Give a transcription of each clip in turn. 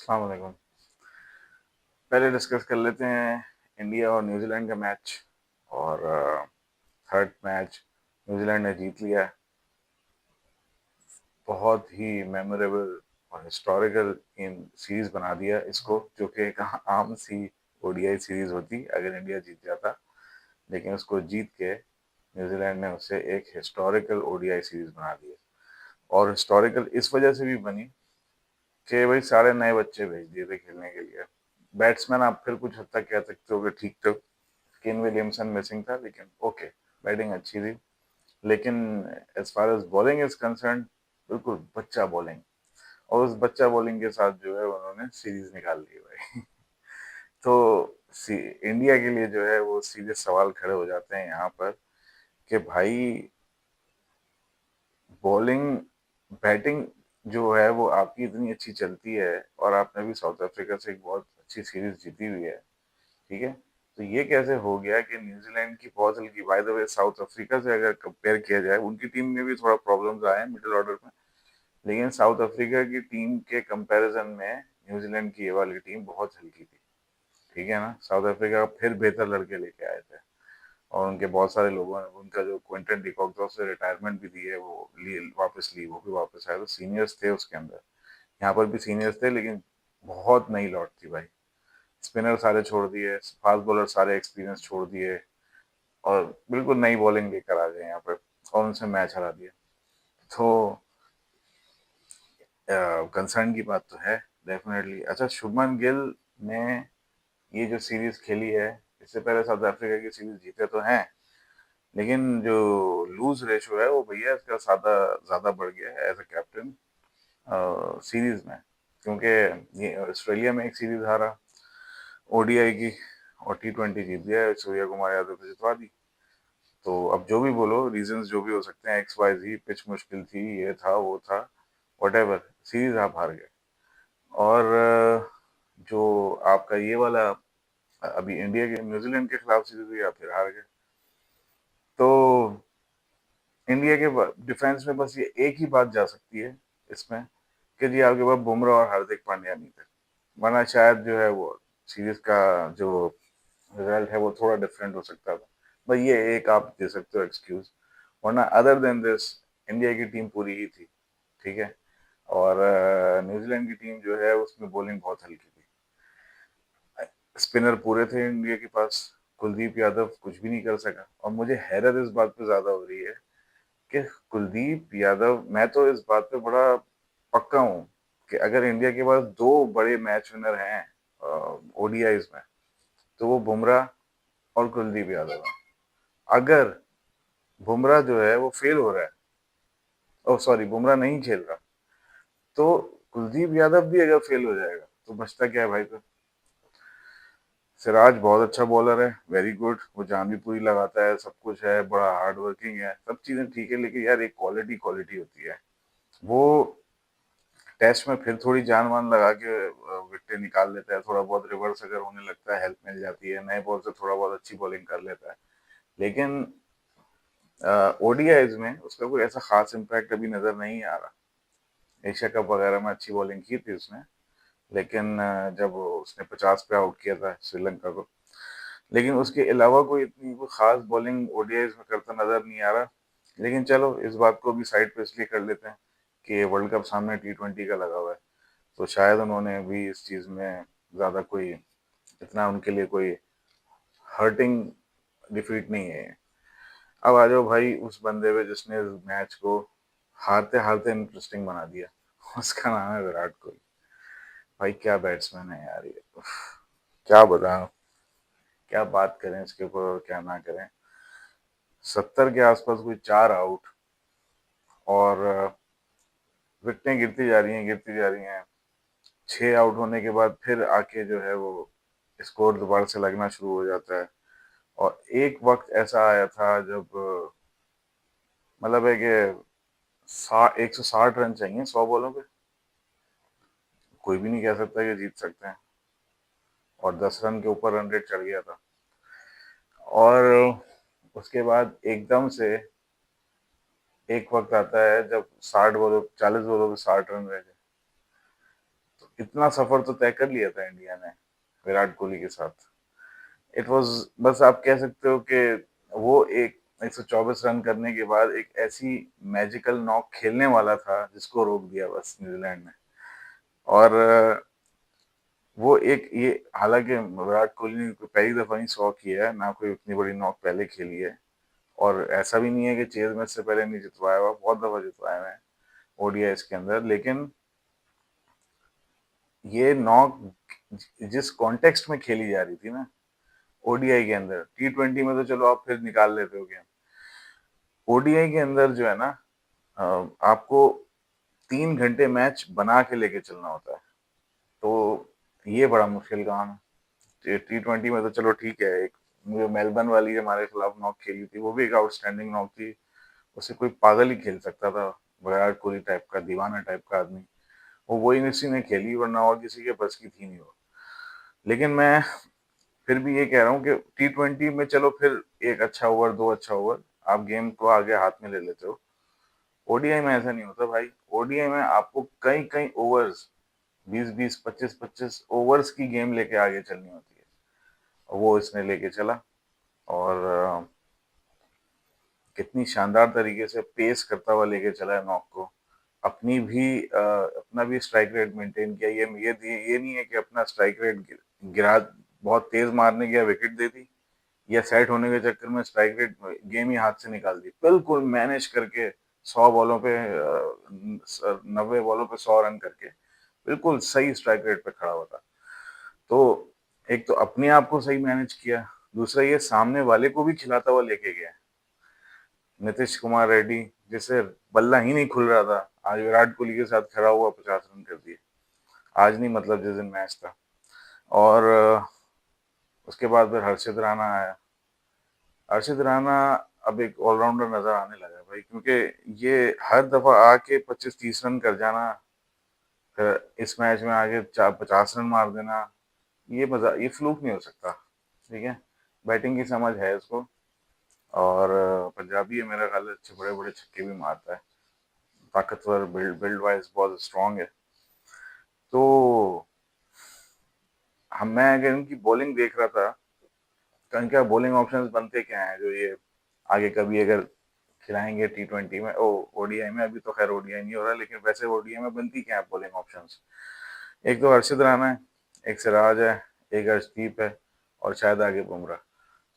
अस्सलाम वालेकुम। पहले डिस्कस कर लेते हैं इंडिया और न्यूजीलैंड का मैच। और थर्ड मैच न्यूजीलैंड ने जीत लिया। बहुत ही मेमोरेबल और हिस्टोरिकल इन सीरीज बना दिया इसको, जो कि एक आम सी ओडीआई सीरीज होती अगर इंडिया जीत जाता। लेकिन उसको जीत के न्यूजीलैंड ने उसे एक हिस्टोरिकल ओडीआई सीरीज बना दी। और हिस्टोरिकल इस वजह से भी बनी कि भाई सारे नए बच्चे भेज दिए थे खेलने के लिए। बैट्समैन आप फिर कुछ हद तक कह सकते हो कि ठीक ठाक, केन विलियमसन मिसिंग था, लेकिन ओके, बैटिंग अच्छी थी। लेकिन as far as bowling is concern, बिल्कुल बच्चा बॉलिंग। और उस बच्चा बॉलिंग के साथ जो है उन्होंने सीरीज निकाल ली भाई। तो इंडिया के लिए जो है वो सीधे सवाल खड़े हो जाते हैं यहाँ पर कि भाई बॉलिंग, बैटिंग जो है वो आपकी इतनी अच्छी चलती है और आपने भी साउथ अफ्रीका से एक बहुत अच्छी सीरीज जीती हुई है, ठीक है। तो ये कैसे हो गया कि न्यूजीलैंड की बहुत हल्की, by the way south Africa से अगर कंपेयर किया जाए, उनकी टीम में भी थोड़ा प्रॉब्लम्स आए हैं मिडिल ऑर्डर में, लेकिन साउथ अफ्रीका की टीम के कंपैरिजन में न्यूजीलैंड की ये वाली टीम बहुत हल्की थी, ठीक है ना। साउथ अफ्रीका फिर बेहतर लड़के लेके आए थे और उनके बहुत सारे लोगों ने, उनका जो क्विंटन डिकॉक था उससे रिटायरमेंट भी दी है, वो वापस ली, वो भी वापस आया। तो सीनियर्स थे उसके अंदर, यहाँ पर भी सीनियर्स थे, लेकिन बहुत नई लौट थी भाई। स्पिनर सारे छोड़ दिए, फास्ट बॉलर सारे एक्सपीरियंस छोड़ दिए और बिल्कुल नई बॉलिंग लेकर आ गए यहाँ पर और उनसे मैच हरा दिया। तो कंसर्न की बात तो है डेफिनेटली। अच्छा, शुभमन गिल ने ये जो सीरीज खेली है, इससे पहले साउथ अफ्रीका की सीरीज जीते तो हैं, लेकिन जो लूज रेशो है वो भैया इसका सादा ज्यादा बढ़ गया है एज अ कैप्टन सीरीज में। क्योंकि ये ऑस्ट्रेलिया में एक सीरीज हारा ओडीआई की, और टी20 जीत गया, सूर्य कुमार यादव ने जितवा दी। तो अब जो भी बोलो, रीजंस जो भी हो सकते हैं, एक्स वाई जी, पिच मुश्किल थी, ये था वो था, वटेवर, सीरीज आप हार गए। और जो आपका ये वाला अभी इंडिया के न्यूजीलैंड के खिलाफ सीरीज हुई, आप फिर हार गए। तो इंडिया के डिफेंस में बस ये एक ही बात जा सकती है इसमें, कि जी आपके पास बुमराह और हार्दिक पांड्या नहीं थे, वरना शायद जो है वो सीरीज का जो रिजल्ट है वो थोड़ा डिफरेंट हो सकता था। भाई ये एक आप दे सकते हो एक्सक्यूज, वरना अदर देन दिस इंडिया की टीम पूरी ही थी, ठीक है। और न्यूजीलैंड की टीम जो है उसमें बॉलिंग बहुत हल्की थी, स्पिनर पूरे थे इंडिया के पास, कुलदीप यादव कुछ भी नहीं कर सका। और मुझे हैरत इस बात पे ज्यादा हो रही है कि कुलदीप यादव, मैं तो इस बात पे बड़ा पक्का हूँ कि अगर इंडिया के पास दो बड़े मैच विनर हैं ओडीआईज में, तो वो बुमराह और कुलदीप यादव है। अगर बुमराह जो है वो फेल हो रहा है, ओ सॉरी, बुमराह नहीं खेल रहा, तो कुलदीप यादव भी अगर फेल हो जाएगा तो बचता क्या है भाई। तो सिराज बहुत अच्छा बॉलर है, वेरी गुड, वो जान भी पूरी लगाता है, सब कुछ है, बड़ा हार्ड वर्किंग है, सब चीजें ठीक है, लेकिन यार एक क्वालिटी क्वालिटी होती है। वो टेस्ट में फिर थोड़ी जान वान लगा के विकेट निकाल लेता है, थोड़ा बहुत रिवर्स अगर होने लगता है, हेल्प मिल जाती है, नए बॉल से थोड़ा बहुत अच्छी बॉलिंग कर लेता है। लेकिन ओडीआईज में उसका कोई ऐसा खास इम्पैक्ट अभी नजर नहीं आ रहा। एशिया कप वगैरह में अच्छी बॉलिंग की थी उसने, लेकिन जब उसने 50 पे आउट किया था श्रीलंका को, लेकिन उसके अलावा कोई इतनी कोई खास बॉलिंग ओडीआईज में करता नजर नहीं आ रहा। लेकिन चलो इस बात को भी साइड पे इसलिए कर लेते हैं कि वर्ल्ड कप सामने टी20 का लगा हुआ है, तो शायद उन्होंने भी इस चीज में ज्यादा कोई, इतना उनके लिए कोई हर्टिंग डिफीट नहीं है। अब आ जाओ भाई उस बंदे पे जिसने इस मैच को हारते हारते इंटरेस्टिंग बना दिया, उसका नाम है विराट कोहली। भाई क्या बैट्समैन है यार ये, क्या बताऊं, क्या बात करें इसके ऊपर और क्या ना करें। 70 के आसपास कोई 4 आउट, और विकेटें गिरती जा रही हैं, गिरती जा रही हैं। 6 आउट होने के बाद फिर आके जो है वो स्कोर दोबारा से लगना शुरू हो जाता है। और एक वक्त ऐसा आया था जब मतलब है कि 160 रन चाहिए 100 बॉलों पे, कोई भी नहीं कह सकता कि जीत सकते हैं, और 10 रन के ऊपर रन रेट चढ़ गया था। और उसके बाद एकदम से एक वक्त आता है जब 60 बॉलों 40 बॉलों पे 60 रन रह गए। इतना सफर तो तय कर लिया था इंडिया ने विराट कोहली के साथ। इट वाज, बस आप कह सकते हो कि वो एक 124 रन करने के बाद एक ऐसी मैजिकल नॉक खेलने वाला था जिसको रोक दिया बस न्यूजीलैंड ने। और वो एक ये, हालांकि विराट कोहली ने कोई पहली दफा नहीं 100 किया है, ना कोई उतनी बड़ी नॉक पहले खेली है। और ऐसा भी नहीं है कि चेज मैच से पहले नहीं जितवाया हुआ, बहुत दफा जितवाया हुआ है ओडीआई के अंदर। लेकिन ये नॉक जिस कॉन्टेक्स्ट में खेली जा रही थी ना ओडीआई के अंदर, टी20 में तो चलो आप फिर निकाल लेते हो गेम, ओडीआई के अंदर जो है ना, आपको 3 घंटे मैच बना के लेके चलना होता है। तो ये बड़ा मुश्किल काम है। टी20 में तो चलो ठीक है, एक जो मेलबर्न वाली हमारे खिलाफ नॉक खेली थी वो भी एक आउटस्टैंडिंग नॉक थी। उसे कोई पागल ही खेल सकता था, विराट कोहली टाइप का दीवाना टाइप का आदमी। वो वही किसी ने खेली, वरना और किसी के बस की थी नहीं वो। लेकिन मैं फिर भी ये कह रहा हूँ कि टी20 में चलो फिर एक अच्छा ओवर, दो अच्छा ओवर, आप गेम को आगे हाथ में ले लेते हो। ओडीआई में ऐसा नहीं होता भाई। ओडीआई में आपको कई कई ओवर्स, 20-20, 25-25 ओवर्स की गेम लेके आगे चलनी होती है। वो इसने लेके चला। और कितनी शानदार तरीके से पेस करता हुआ लेके चला है नॉक को। अपना भी स्ट्राइक रेट मेंटेन किया। ये नहीं है कि अपना स्ट्राइक रेट गिरा, बहुत तेज मारने गया विकेट दे दी, या सेट होने के चक्कर में स्ट्राइक रेट गेम ही हाथ से निकाल दी। बिल्कुल मैनेज करके 100 बॉलों पे 90 बॉलों पे 100 रन करके बिल्कुल सही स्ट्राइक रेट पे खड़ा हुआ था। तो एक तो अपने आप को सही मैनेज किया, दूसरा ये सामने वाले को भी खिलाता हुआ लेके गया। नीतीश कुमार रेड्डी, जिसे बल्ला ही नहीं खुल रहा था, आज विराट कोहली के साथ खड़ा हुआ 50 रन कर दिए। आज नहीं, मतलब जिस दिन मैच था। और उसके बाद फिर हर्षित राणा आया। हर्षित राणा अब एक ऑलराउंडर नजर आने लगा भाई, क्योंकि ये हर दफा आके 25-30 रन कर जाना, फिर इस मैच में आगे 50 रन मार देना, ये फ्लूक नहीं हो सकता। ठीक है, बैटिंग की समझ है इसको। और पंजाबी है, मेरा ख्याल है अच्छे बड़े बड़े छक्के भी मारता है। ताकतवर, बिल्ड बिल्ड वाइज बहुत स्ट्रांग है। तो मैं अगर इनकी बॉलिंग देख रहा था, तो इनका बॉलिंग ऑप्शंस बनते क्या हैं जो ये आगे कभी अगर खिलाएंगे टी20 में, ओ ओडीआई में। अभी तो खैर ओडीआई नहीं हो रहा, लेकिन वैसे ओडीआई में बनती क्या है बॉलिंग ऑप्शंस? एक तो हर्षित राणा है, एक सिराज है, एक अर्शदीप है, और शायद आगे बुमराह।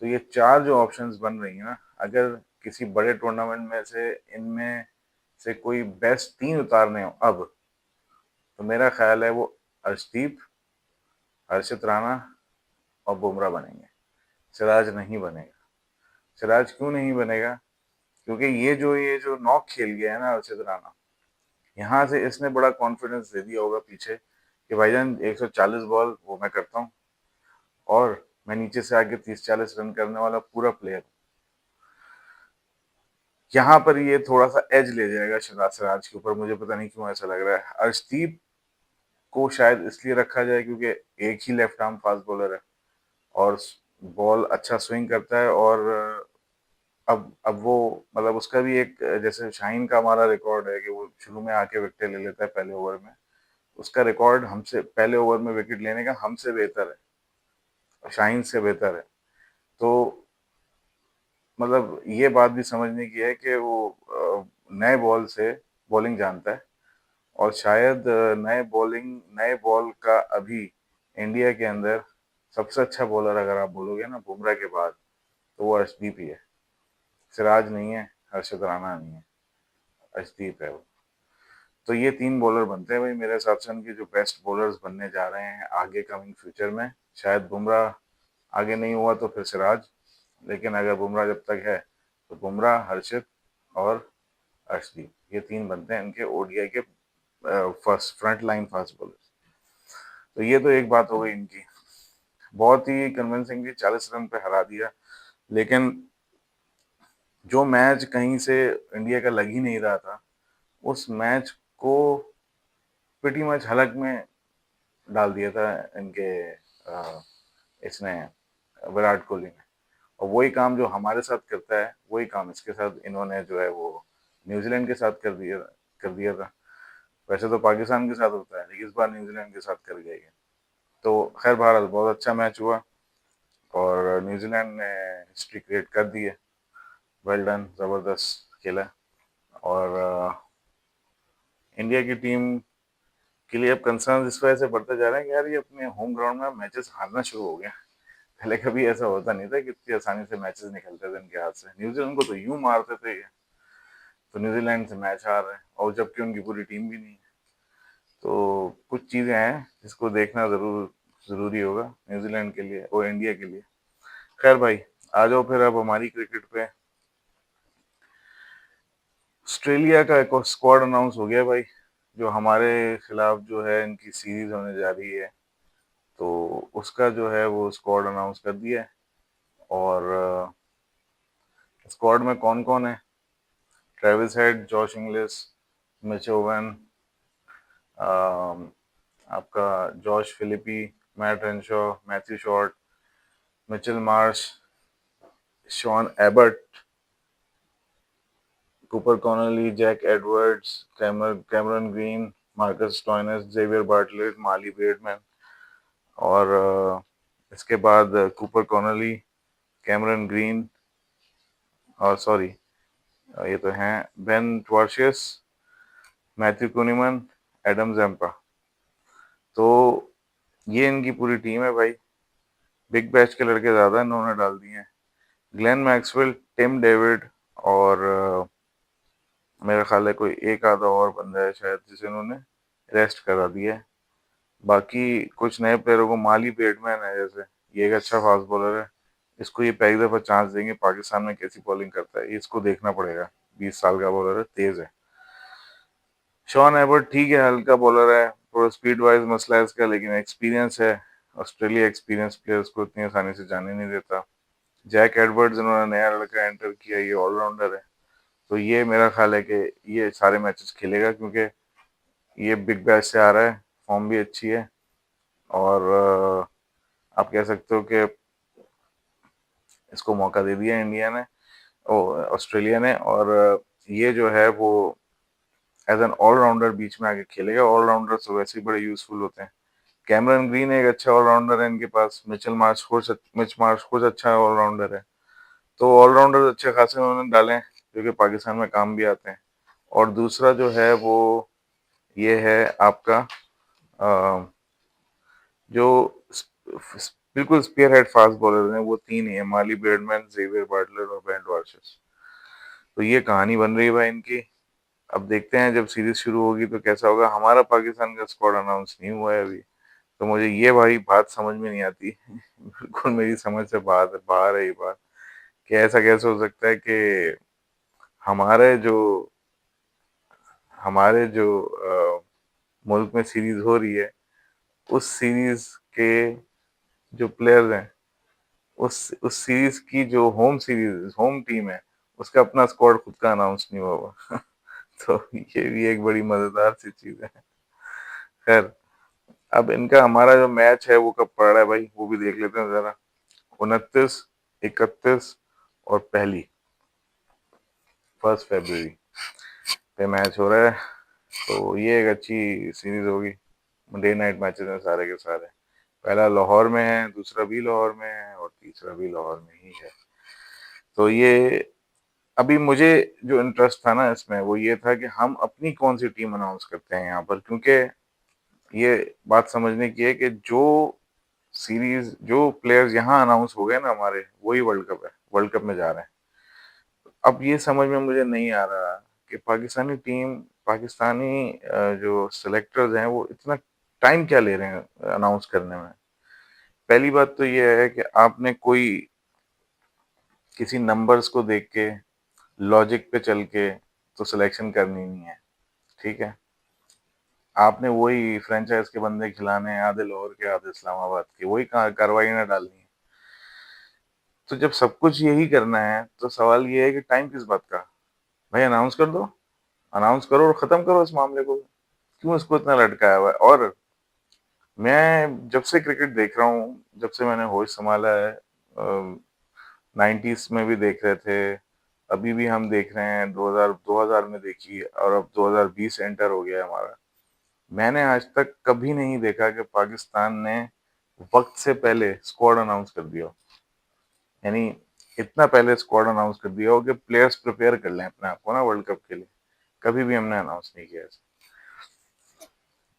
तो ये चार जो ऑप्शंस बन रही हैं ना, अगर किसी बड़े टूर्नामेंट में से इनमें से कोई बेस्ट 3 उतारने हो अब, तो मेरा ख्याल है वो अर्शदीप, हर्षित राणा और बुमराह बनेंगे। सिराज नहीं बनेगा। सिराज क्यों नहीं बनेगा? क्योंकि ये जो नॉक खेल गया है ना अर्षित राणा, यहाँ से इसने बड़ा कॉन्फिडेंस दे दिया होगा पीछे कि भाईजान 140 बॉल वो मैं करता हूँ, और मैं नीचे से आके 30-40 रन करने वाला पूरा प्लेयर। यहाँ पर ये थोड़ा सा एज ले जाएगा शिवराज सिराज के ऊपर, मुझे पता नहीं क्यों ऐसा लग रहा है। अर्शदीप को शायद इसलिए रखा जाए क्योंकि एक ही लेफ्ट आर्म फास्ट बॉलर है, और बॉल अच्छा स्विंग करता है। और अब वो, मतलब उसका भी एक, जैसे शाहीन का हमारा रिकॉर्ड है कि वो शुरू में आके विकेट ले लेता है पहले ओवर में, उसका रिकॉर्ड हमसे पहले ओवर में विकेट लेने का हमसे बेहतर है, शाहीन से बेहतर है। तो मतलब ये बात भी समझने की है कि वो नए बॉल से बॉलिंग जानता है। और शायद नए बॉल का अभी इंडिया के अंदर सबसे अच्छा बॉलर अगर आप बोलोगे ना बुमराह के बाद, तो वो अर्शदीप ही है। सिराज नहीं है, हर्षित राणा नहीं है, अर्शदीप है वो। तो ये 3 बॉलर बनते हैं भाई मेरे हिसाब से, उनके जो बेस्ट बॉलर्स बनने जा रहे हैं आगे कमिंग फ्यूचर में। शायद बुमराह आगे नहीं हुआ तो फिर सिराज, लेकिन अगर बुमराह जब तक है तो बुमराह, हर्षित और अर्शदीप, ये 3 बनते हैं इनके ओडीआई के first front line fast bowler. तो ये तो एक बात हो गई इनकी, बहुत ही कन्विंसिंगली 40 रन पे हरा दिया। लेकिन जो मैच कहीं से इंडिया का लग ही नहीं रहा था, उस मैच को प्रीटी मच हलक में डाल दिया था इनके इसने, विराट कोहली ने। और वही काम जो हमारे साथ करता है, वही काम इसके साथ इन्होंने जो है वो न्यूजीलैंड के साथ कर दिया था। वैसे तो पाकिस्तान के साथ होता है, लेकिन इस बार न्यूजीलैंड के साथ कर गई है। तो खैर बहरहाल बहुत अच्छा मैच हुआ और न्यूजीलैंड ने हिस्ट्री क्रिएट कर दी है। वेल डन, ज़बरदस्त खेला। और इंडिया की टीम के लिए अब कंसर्न इस वजह से बढ़ते जा रहे हैं कि यार ये अपने होम ग्राउंड में मैचेस हारना शुरू हो गया। पहले कभी ऐसा होता नहीं था कि इतनी आसानी से मैचेस निकलते थे इनके हाथ से। न्यूजीलैंड को तो यूं मारते थे ये, तो न्यूजीलैंड से मैच हार रहे हैं और जबकि उनकी पूरी टीम भी नहीं है। तो कुछ चीज़ें हैं जिसको देखना ज़रूरी होगा न्यूजीलैंड के लिए और इंडिया के लिए। खैर भाई, आ जाओ फिर अब हमारी क्रिकेट पे। ऑस्ट्रेलिया का एक स्क्वाड अनाउंस हो गया भाई, जो हमारे खिलाफ जो है इनकी सीरीज होने जा रही है। तो उसका जो है वो स्क्वाड अनाउंस कर दिया है। और स्क्वाड में कौन कौन है? Travis Head, Josh Inglis, Mitch Owen, आपका Josh Philippe, Matt Renshaw, Matthew Short, Mitchell Marsh, Sean Abbott, Cooper Connolly, Jack Edwards, Cameron Green, Marcus Stoinis, Xavier Bartlett, Mahli Beardman. और इसके बाद कूपर कॉनली, कैमरन ग्रीन, और sorry ये तो हैं Ben Dwarshuis, Matthew Kuhnemann, Adam Zampa. तो ये इनकी पूरी टीम है भाई। बिग बैच के लड़के ज़्यादा इन्होंने डाल दिए हैं। ग्लेन मैक्सवेल, टिम डेविड और मेरा ख्याल है कोई एक आधा और बंदा है शायद जिसे इन्होंने रेस्ट करा दिया है। बाकी कुछ नए प्लेयरों को, माली ब्रेडमैन है जैसे, ये एक अच्छा फास्ट बॉलर है। इसको ये पहली दफा चांस देंगे, पाकिस्तान में कैसी बॉलिंग करता है इसको देखना पड़ेगा। 20 साल का बॉलर है, तेज है। शॉन एबर्ट ठीक है, हल्का बॉलर है, थोड़ा स्पीड वाइज मसला है इसका, लेकिन एक्सपीरियंस है। ऑस्ट्रेलिया एक्सपीरियंस प्लेयर्स को इतनी आसानी से जाने नहीं देता। जैक एडवर्ड्स इन्होंने नया लड़का एंटर किया, ये ऑलराउंडर है। तो ये मेरा ख्याल है कि ये सारे मैचेस खेलेगा, क्योंकि ये बिग बैश से आ रहा है, फॉर्म भी अच्छी है। और आप कह सकते हो कि इसको मौका दे दिया इंडिया ने, ऑस्ट्रेलिया ने। और ये जो है वो एज एन ऑलराउंडर बीच में आके खेलेगा। ऑलराउंडर तो वैसे ही बड़े यूजफुल होते हैं। कैमरन ग्रीन एक अच्छा ऑलराउंडर है इनके पास। मिच मार्श कुछ अच्छा ऑलराउंडर है। तो ऑलराउंडर अच्छे खासे उन्होंने डाले हैं जो कि पाकिस्तान में काम भी आते हैं। और दूसरा जो है वो ये है आपका जो बिल्कुल स्पेयर हेड फास्ट बॉलर हैं वो तीन ही है, माली ब्रेडमैन, जेवियर बाटलर और बेन वार्शस। तो ये कहानी बन रही है भाई इनकी। अब देखते हैं जब सीरीज शुरू होगी तो कैसा होगा। हमारा पाकिस्तान का स्क्वाड अनाउंस नहीं हुआ है अभी, तो मुझे ये भाई बात समझ में नहीं आती। बिल्कुल मेरी समझ से बाहर बाहर है ये बात कि ऐसा कैसे हो सकता है कि हमारे जो हमारे जो मुल्क में सीरीज हो रही है, उस सीरीज के जो प्लेयर्स हैं, उस सीरीज की जो होम टीम है, उसका अपना स्क्वाड खुद का अनाउंस नहीं हुआ हुआ। तो ये भी एक बड़ी मजेदार सी चीज है। खैर, अब इनका हमारा जो मैच है वो कब पड़ रहा है भाई, वो भी देख लेते हैं जरा। 29, 31 और पहली 1 फरवरी पे मैच हो रहा है। तो ये एक अच्छी सीरीज होगी। डे नाइट मैचेस हैं सारे के सारे। पहला लाहौर में है, दूसरा भी लाहौर में है और तीसरा भी लाहौर में ही है। तो ये अभी मुझे जो इंटरेस्ट था ना इसमें वो ये था कि हम अपनी कौन सी टीम अनाउंस करते हैं यहाँ पर, क्योंकि ये बात समझने की है कि जो प्लेयर्स यहाँ अनाउंस हो गए ना हमारे, वही वर्ल्ड कप में जा रहे हैं। अब ये समझ में मुझे नहीं आ रहा कि पाकिस्तानी जो सिलेक्टर्स हैं वो इतना टाइम क्या ले रहे हैं अनाउंस करने में। पहली बात तो ये है कि आपने कोई किसी नंबर्स को देख के, लॉजिक पे चल के तो सिलेक्शन करनी नहीं है, ठीक है। आपने वही फ्रेंचाइज के बंदे खिलाने हैं, आधे लाहौर के आधे इस्लामाबाद के, वही कार्रवाई ना डालनी है। तो जब सब कुछ यही करना है तो सवाल ये है कि टाइम किस बात का? भाई अनाउंस कर दो, अनाउंस करो और खत्म करो इस मामले को। क्यों इसको इतना लटकाया हुआ है? और मैं जब से क्रिकेट देख रहा हूँ, जब से मैंने होश संभाला है, 90s में भी देख रहे थे, अभी भी हम देख रहे हैं, 2000 में देखी और अब 2020 एंटर हो गया है हमारा। मैंने आज तक कभी नहीं देखा कि पाकिस्तान ने वक्त से पहले स्क्वाड अनाउंस कर दिया हो। यानी इतना पहले स्क्वाड अनाउंस कर दिया हो कि प्लेयर्स प्रिपेयर कर लें अपने आप को ना वर्ल्ड कप के लिए। कभी भी हमने अनाउंस नहीं किया ऐसा।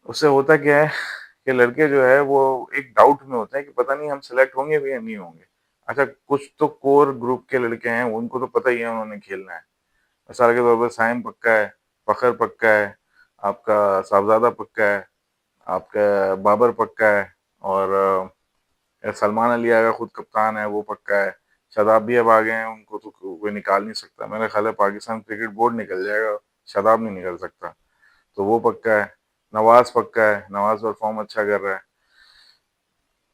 उससे होता क्या है कि लड़के जो है वो एक डाउट में होते हैं कि पता नहीं हम सिलेक्ट होंगे भी या नहीं होंगे। अच्छा, कुछ तो कोर ग्रुप के लड़के हैं, उनको तो पता ही है उन्होंने खेलना है। मिसाल के तौर पर साइम पक्का है, फखर पक्का है, आपका साहबजादा पक्का है, आपका बाबर पक्का है, और सलमान अली आगा खुद कप्तान है, वो पक्का है। शादाब भी अब आ गए हैं, उनको तो कोई निकाल नहीं सकता। मेरा ख्याल है पाकिस्तान क्रिकेट बोर्ड निकल जाएगा, शादाब नहीं निकल सकता। तो वो पक्का है। नवाज पक्का है, नवाज पर फॉर्म अच्छा कर रहा है।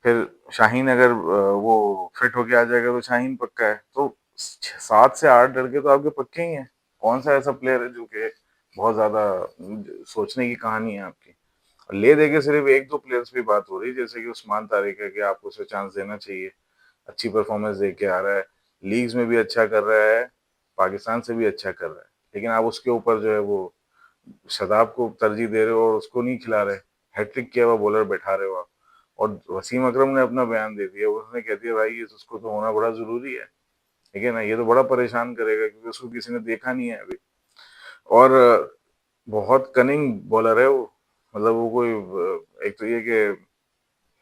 फिर शाहीन अगर वो फिट होके आ जाएगा तो शाहीन पक्का है। तो 7 से 8 लड़के तो आपके पक्के ही हैं। कौन सा ऐसा प्लेयर है जो कि बहुत ज्यादा सोचने की कहानी है आपकी। और ले दे के सिर्फ एक दो प्लेयर्स पे बात हो रही है, जैसे कि उस्मान तारिक है, कि आपको उसे चांस देना चाहिए। अच्छी परफॉर्मेंस दे के आ रहा है, लीग्स में भी अच्छा कर रहा है, पाकिस्तान से भी अच्छा कर रहा है। लेकिन आप उसके ऊपर जो है वो शदाब को तरजीह दे रहे हो और उसको नहीं खिला रहे। हैट्रिक किया हुआ बॉलर बैठा रहे हो आप। और वसीम अकरम ने अपना बयान दे दिया, उसने कह दिया भाई ये तो उसको तो होना बड़ा जरूरी है। ठीक है ना, ये तो बड़ा परेशान करेगा क्योंकि उसको किसी ने देखा नहीं है अभी। और बहुत कनिंग बॉलर है वो। मतलब वो कोई एक तो ये कि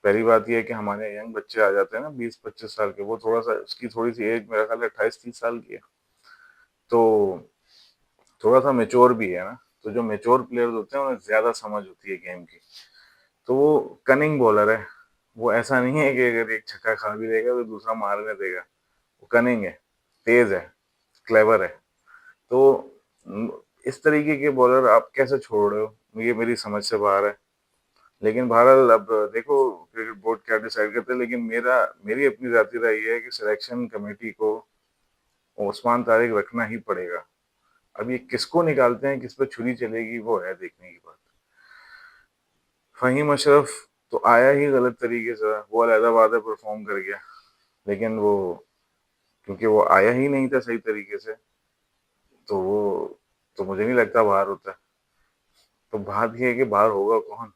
पहली बात ये है कि हमारे यंग बच्चे आ जाते हैं ना 20-25 साल के, वो थोड़ा सा उसकी थोड़ी सी एज मेरा ख्याल है 28-30 साल की है। तो थोड़ा सा मेच्योर भी है ना। तो जो मेच्योर प्लेयर्स होते हैं उन्हें ज्यादा समझ होती है गेम की। तो वो कनिंग बॉलर है। वो ऐसा नहीं है कि अगर एक छक्का खा भी देगा तो दूसरा मारने देगा। वो कनिंग है, तेज है, क्लेवर है। तो इस तरीके के बॉलर आप कैसे छोड़ रहे हो, ये मेरी समझ से बाहर है। लेकिन बहरहाल अब देखो क्रिकेट बोर्ड क्या डिसाइड करते हैं। लेकिन मेरी अपनी जाती राय ये है कि सिलेक्शन कमेटी को उस्मान तारिक रखना ही पड़ेगा। अब ये किसको निकालते हैं, किस पे छुरी चलेगी, वो है देखने की बात। फहीम अशरफ तो आया ही गलत तरीके से, वो अलहदा वादा परफॉर्म कर गया। लेकिन वो क्योंकि वो आया ही नहीं था सही तरीके से, तो वो तो मुझे नहीं लगता बाहर होता। तो बात ये है कि बाहर होगा कौन।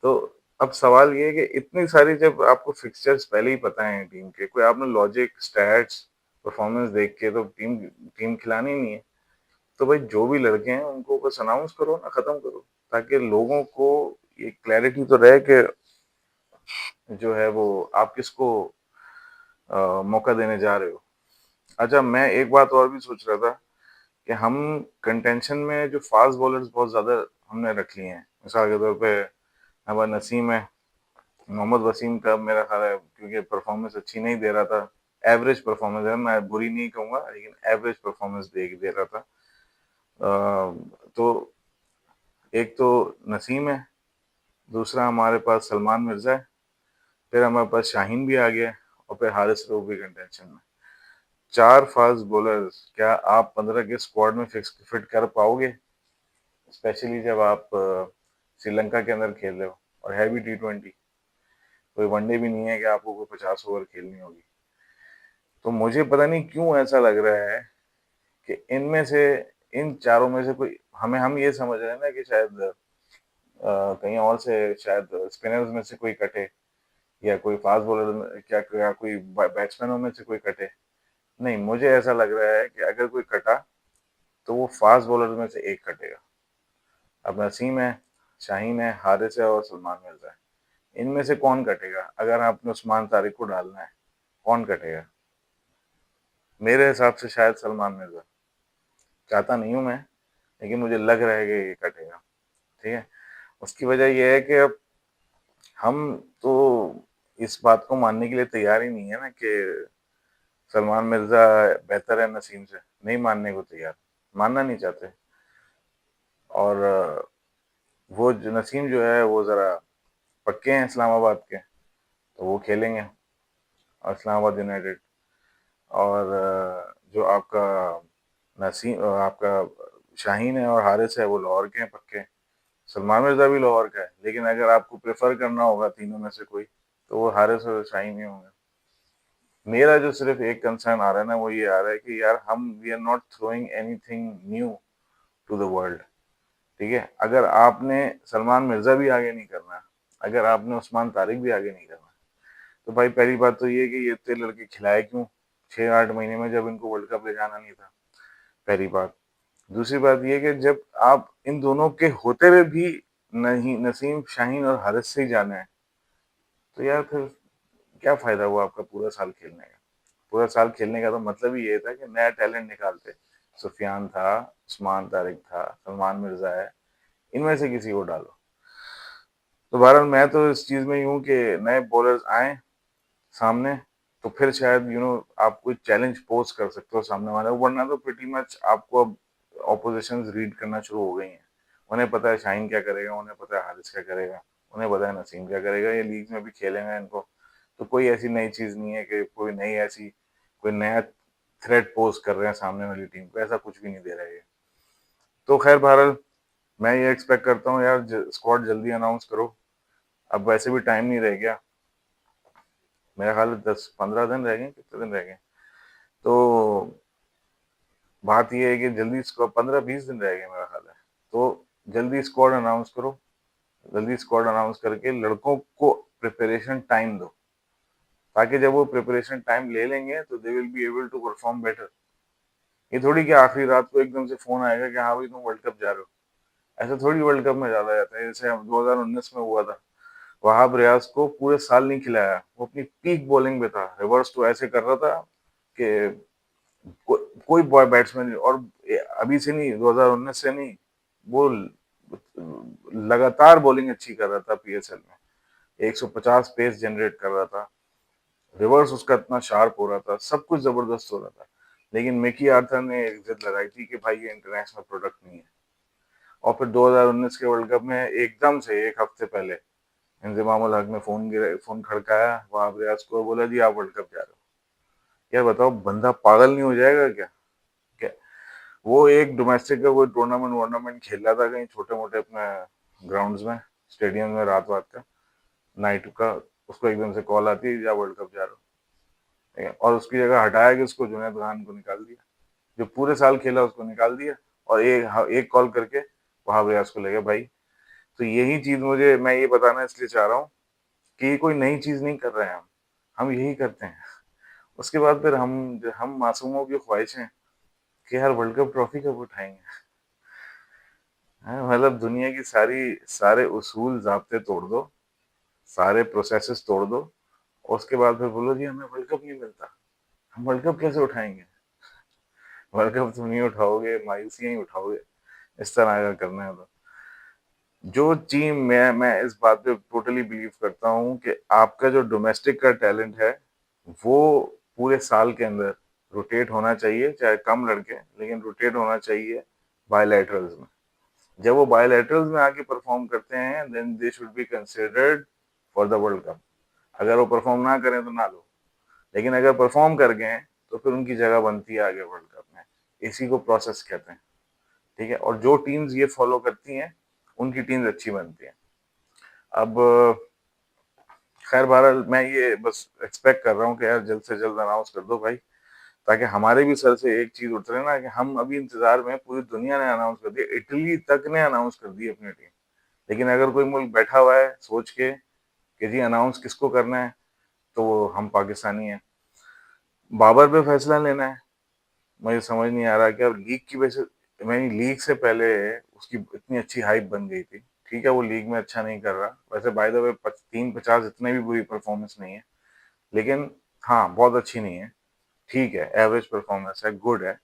तो अब सवाल ये है कि इतनी सारी जब आपको फिक्सचर्स पहले ही पता है टीम के, कोई आपने लॉजिक स्टैट्स परफॉर्मेंस देख के तो टीम टीम खिलानी नहीं है। तो भाई जो भी लड़के हैं उनको बस अनाउंस करो ना, खत्म करो, ताकि लोगों को ये क्लैरिटी तो रहे कि जो है वो आप किसको मौका देने जा रहे हो। अच्छा, मैं एक बात और भी सोच रहा था कि हम कंटेंशन में जो फास्ट बॉलर्स बहुत ज्यादा हमने रख लिए हैं। मिसाल के तौर पे हमारा नसीम है, मोहम्मद वसीम का मेरा ख्याल है क्योंकि परफॉर्मेंस अच्छी नहीं दे रहा था। एवरेज परफॉर्मेंस है, मैं बुरी नहीं कहूंगा, लेकिन एवरेज परफॉर्मेंस दे रहा था। तो एक तो नसीम है, दूसरा हमारे पास सलमान मिर्जा है, फिर हमारे पास शाहीन भी आ गया है, और फिर हारिस रऊफ भी कंटेंशन में। 4 फास्ट बॉलर्स क्या आप 15 के स्क्वाड में फिक्स फिट कर पाओगे? स्पेशली जब आप श्रीलंका के अंदर खेल रहे हो, और है भी T20। कोई वनडे भी नहीं है कि आपको कोई 50 ओवर खेलनी होगी। तो मुझे पता नहीं क्यों ऐसा लग रहा है कि इनमें से इन चारों में से कोई हम ये समझ रहे हैं ना कि शायद कहीं और से शायद स्पिनर्स में से कोई कटे, या कोई फास्ट बॉलर में क्या कोई बैट्समैनों में से कोई कटे। नहीं, मुझे ऐसा लग रहा है कि अगर कोई कटा तो वो फास्ट बॉलर में से एक कटेगा। अब नसीम है, शाहीन है, हारिस है और सलमान मिर्जा है। इनमें से कौन कटेगा अगर आपने उस्मान तारिक को डालना है? कौन कटेगा? मेरे हिसाब से शायद सलमान मिर्जा। चाहता नहीं हूं मैं, लेकिन मुझे लग रहा है कि ये कटेगा। ठीक है। उसकी वजह यह है कि अब हम तो इस बात को मानने के लिए तैयार ही नहीं है ना कि सलमान मिर्जा बेहतर है नसीम से। नहीं मानने को तैयार, मानना नहीं चाहते। और वो जो नसीम जो है वो जरा पक्के हैं इस्लामाबाद के, तो वो खेलेंगे, और इस्लामाबाद यूनाइटेड। और जो आपका नसीम आपका शाहीन है और हारिस है वो लाहौर के हैं पक्के। सलमान मिर्जा भी लाहौर का है, लेकिन अगर आपको प्रेफर करना होगा तीनों में से कोई, तो वो हारिस और शाहीन ही होंगे। मेरा जो सिर्फ एक कंसर्न आ रहा है ना, वो ये आ रहा है कि यार हम we are not throwing anything new to the world. ठीक है? अगर आपने सलमान मिर्ज़ा भी आगे नहीं करना, अगर आपने उस्मान तारिक भी आगे नहीं करना, तो भाई पहली बात तो ये है कि ये इतने लड़के खिलाए क्यों 6-8 महीने में, जब इनको वर्ल्ड कप ले जाना नहीं था, पहली बात। दूसरी बात ये है कि जब आप इन दोनों के होते हुए भी नहीं, नसीम, शाहीन और हारिस से ही जाना है, तो यार फिर क्या फ़ायदा हुआ आपका पूरा साल खेलने का? पूरा साल खेलने का तो मतलब ही ये था कि नया टैलेंट निकालते। सुफियान था, उस्मान तारिक था, सलमान मिर्ज़ा है, इनमें से किसी को डालो। तो बहरहाल मैं तो इस चीज़ में ही हूँ कि नए बॉलर्स आएँ सामने, तो फिर शायद आप कोई चैलेंज पोज़ कर सकते हो सामने वाले को, वरना तो प्रीटी मच आपको अब ऑपोजिशंस रीड करना शुरू हो गई हैं। उन्हें पता है शाहीन क्या करेगा, उन्हें पता है हारिस क्या करेगा, उन्हें पता है नसीम क्या करेगा, ये लीग में भी खेलेंगे इनको। तो कोई ऐसी नई चीज़ नहीं है कि कोई नया थ्रेट पोज़ कर रहे हैं सामने वाली टीम को, ऐसा कुछ भी नहीं दे रहा है ये। तो खैर बहरहाल मैं ये एक्सपेक्ट करता हूँ यार, स्क्वाड जल्दी अनाउंस करो। अब वैसे भी टाइम नहीं रह गया, मेरा ख्याल है 10-15 दिन रह गए, कितने दिन रह गए। तो बात ये है कि जल्दी स्क्वाड, 15-20 दिन रह गए मेरा ख्याल है। तो जल्दी स्क्वाड अनाउंस करो, जल्दी स्क्वाड अनाउंस करके लड़कों को प्रिपरेशन टाइम दो, ताकि जब वो प्रिपरेशन टाइम ले लेंगे तो they will be able to perform better. ये थोड़ी कि आखिरी रात को एकदम से फोन आएगा कि हाँ भाई तुम वर्ल्ड कप जा रहे हो। ऐसा थोड़ी वर्ल्ड कप में डाला जाता है, जैसे 2019 में हुआ था। वहाब रियाज को पूरे साल नहीं खिलाया, वो अपनी पीक बॉलिंग में था, रिवर्स तो ऐसे कर रहा था कि कोई बॉय बैट्समैन नहीं। और अभी से नहीं, 2019 से नहीं, वो लगातार बॉलिंग अच्छी कर रहा था पीएसएल में, 150 पेस जनरेट कर रहा था, रिवर्स उसका इतना शार्प हो रहा था, सब कुछ जबरदस्त हो रहा था। लेकिन मिकी आर्थर ने एक जिद लगाई थी कि भाई ये इंटरनेशनल प्रोडक्ट नहीं है। और फिर 2019 के वर्ल्ड कप में एकदम से एक हफ्ते पहले इंजमाम उल हक ने फोन खड़काया वहाब रियाज को, बोला जी आप वर्ल्ड कप जा रहे हो। यार बताओ, बंदा पागल नहीं हो जाएगा क्या? क्या वो एक डोमेस्टिक का कोई टूर्नामेंट वोर्नामेंट खेल रहा था कहीं छोटे मोटे अपने ग्राउंड्स में, स्टेडियम में, रात रात का, नाइट का, उसको एकदम से कॉल आती है या वर्ल्ड कप जा रहे हो, ठीक है? और उसकी जगह हटाया कि उसको जुनैद खान को निकाल दिया, जो पूरे साल खेला उसको निकाल दिया, और एक कॉल करके वहाब रियाज को ले गया भाई। तो यही चीज मैं ये बताना इसलिए चाह रहा हूँ कि ये कोई नई चीज नहीं कर रहे हैं हम यही करते हैं। उसके बाद फिर हम मासूमों की ख्वाहिशें कि यार वर्ल्ड कप ट्रॉफी कब उठाएंगे। मतलब दुनिया की सारे उसूल ज़ाब्ते तोड़ दो, सारे प्रोसेसेस तोड़ दो, और उसके बाद फिर बोलो जी हमें वर्ल्ड कप नहीं मिलता, हम वर्ल्ड कप कैसे उठाएंगे? वर्ल्ड कप तुम नहीं उठाओगे, मायूसियां ही उठाओगे, इस तरह अगर करना है तो। जो टीम, मैं इस बात पे टोटली बिलीव करता हूँ कि आपका जो डोमेस्टिक का टैलेंट है, वो पूरे साल के अंदर रोटेट होना चाहिए, चाहे कम लड़के, लेकिन रोटेट होना चाहिए बायलैटरल्स में। जब वो बायलैटरल्स में आके परफॉर्म करते हैं then they should be considered for the world cup. अगर वो परफॉर्म ना करें तो ना लो, लेकिन अगर परफॉर्म कर गए तो फिर उनकी जगह बनती है आगे वर्ल्ड कप में। इसी को प्रोसेस कहते हैं, ठीक है? और जो टीम्स ये फॉलो करती हैं उनकी टीम्स अच्छी बनती हैं। अब खैर बहरहाल मैं ये बस एक्सपेक्ट कर रहा हूँ कि यार जल्द से जल्द अनाउंस कर दो भाई, ताकि हमारे भी सर से एक चीज उठ रहे ना कि हम अभी इंतजार में, पूरी दुनिया ने अनाउंस कर दिया, इटली तक ने अनाउंस कर दी अपनी टीम, लेकिन अगर कोई मुल्क बैठा हुआ है सोच के कि जी अनाउंस किसको करना है, तो वो हम पाकिस्तानी हैं। बाबर पे फैसला लेना है, मुझे समझ नहीं आ रहा कि अब लीग की वजह से, मैंने लीग से पहले उसकी इतनी अच्छी हाइप बन गई थी। ठीक है वो लीग में अच्छा नहीं कर रहा, वैसे बाय द वे 3-50 इतने भी बुरी परफॉर्मेंस नहीं है, लेकिन हाँ बहुत अच्छी नहीं है, ठीक है एवरेज परफॉर्मेंस है, गुड है,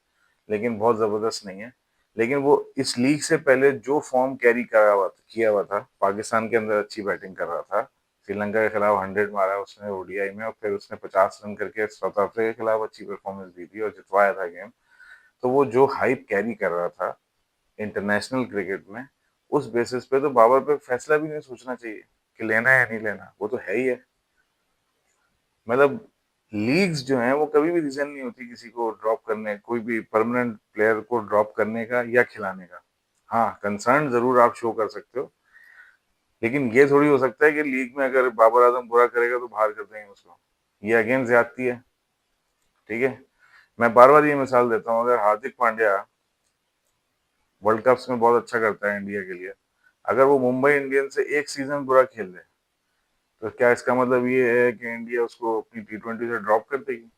लेकिन बहुत जबरदस्त नहीं है। लेकिन वो इस लीग से पहले जो फॉर्म कैरी किया हुआ था, पाकिस्तान के अंदर अच्छी बैटिंग कर रहा था, श्रीलंका के खिलाफ 100 मारा उसने ओडीआई में, और फिर उसने 50 रन करके साउथ अफ्रीका के खिलाफ अच्छी परफॉर्मेंस दी थी और जितवाया था गेम। तो वो जो हाइप कैरी कर रहा था इंटरनेशनल क्रिकेट में, उस बेसिस पे तो बाबर पे फैसला भी नहीं सोचना चाहिए कि लेना है या नहीं लेना, वो तो है ही है। मतलब लीग्स जो हैं वो कभी भी रीजन नहीं होती किसी को ड्रॉप करने, कोई भी परमानेंट प्लेयर को ड्रॉप करने का या खिलाने का। हाँ कंसर्न जरूर आप शो कर सकते हो, लेकिन ये थोड़ी हो सकता है कि लीग में अगर बाबर आजम बुरा करेगा तो बाहर कर देंगे उसको, ये अगेन ज्यादती है, ठीक है? मैं बार बार ये मिसाल देता हूँ, अगर हार्दिक पांड्या वर्ल्ड कप्स में बहुत अच्छा करता है इंडिया के लिए। अगर वो मुंबई इंडियंस से एक सीजन पूरा खेल ले, तो क्या इसका मतलब ये है कि इंडिया उसको अपनी T20 से ड्रॉप कर देगी?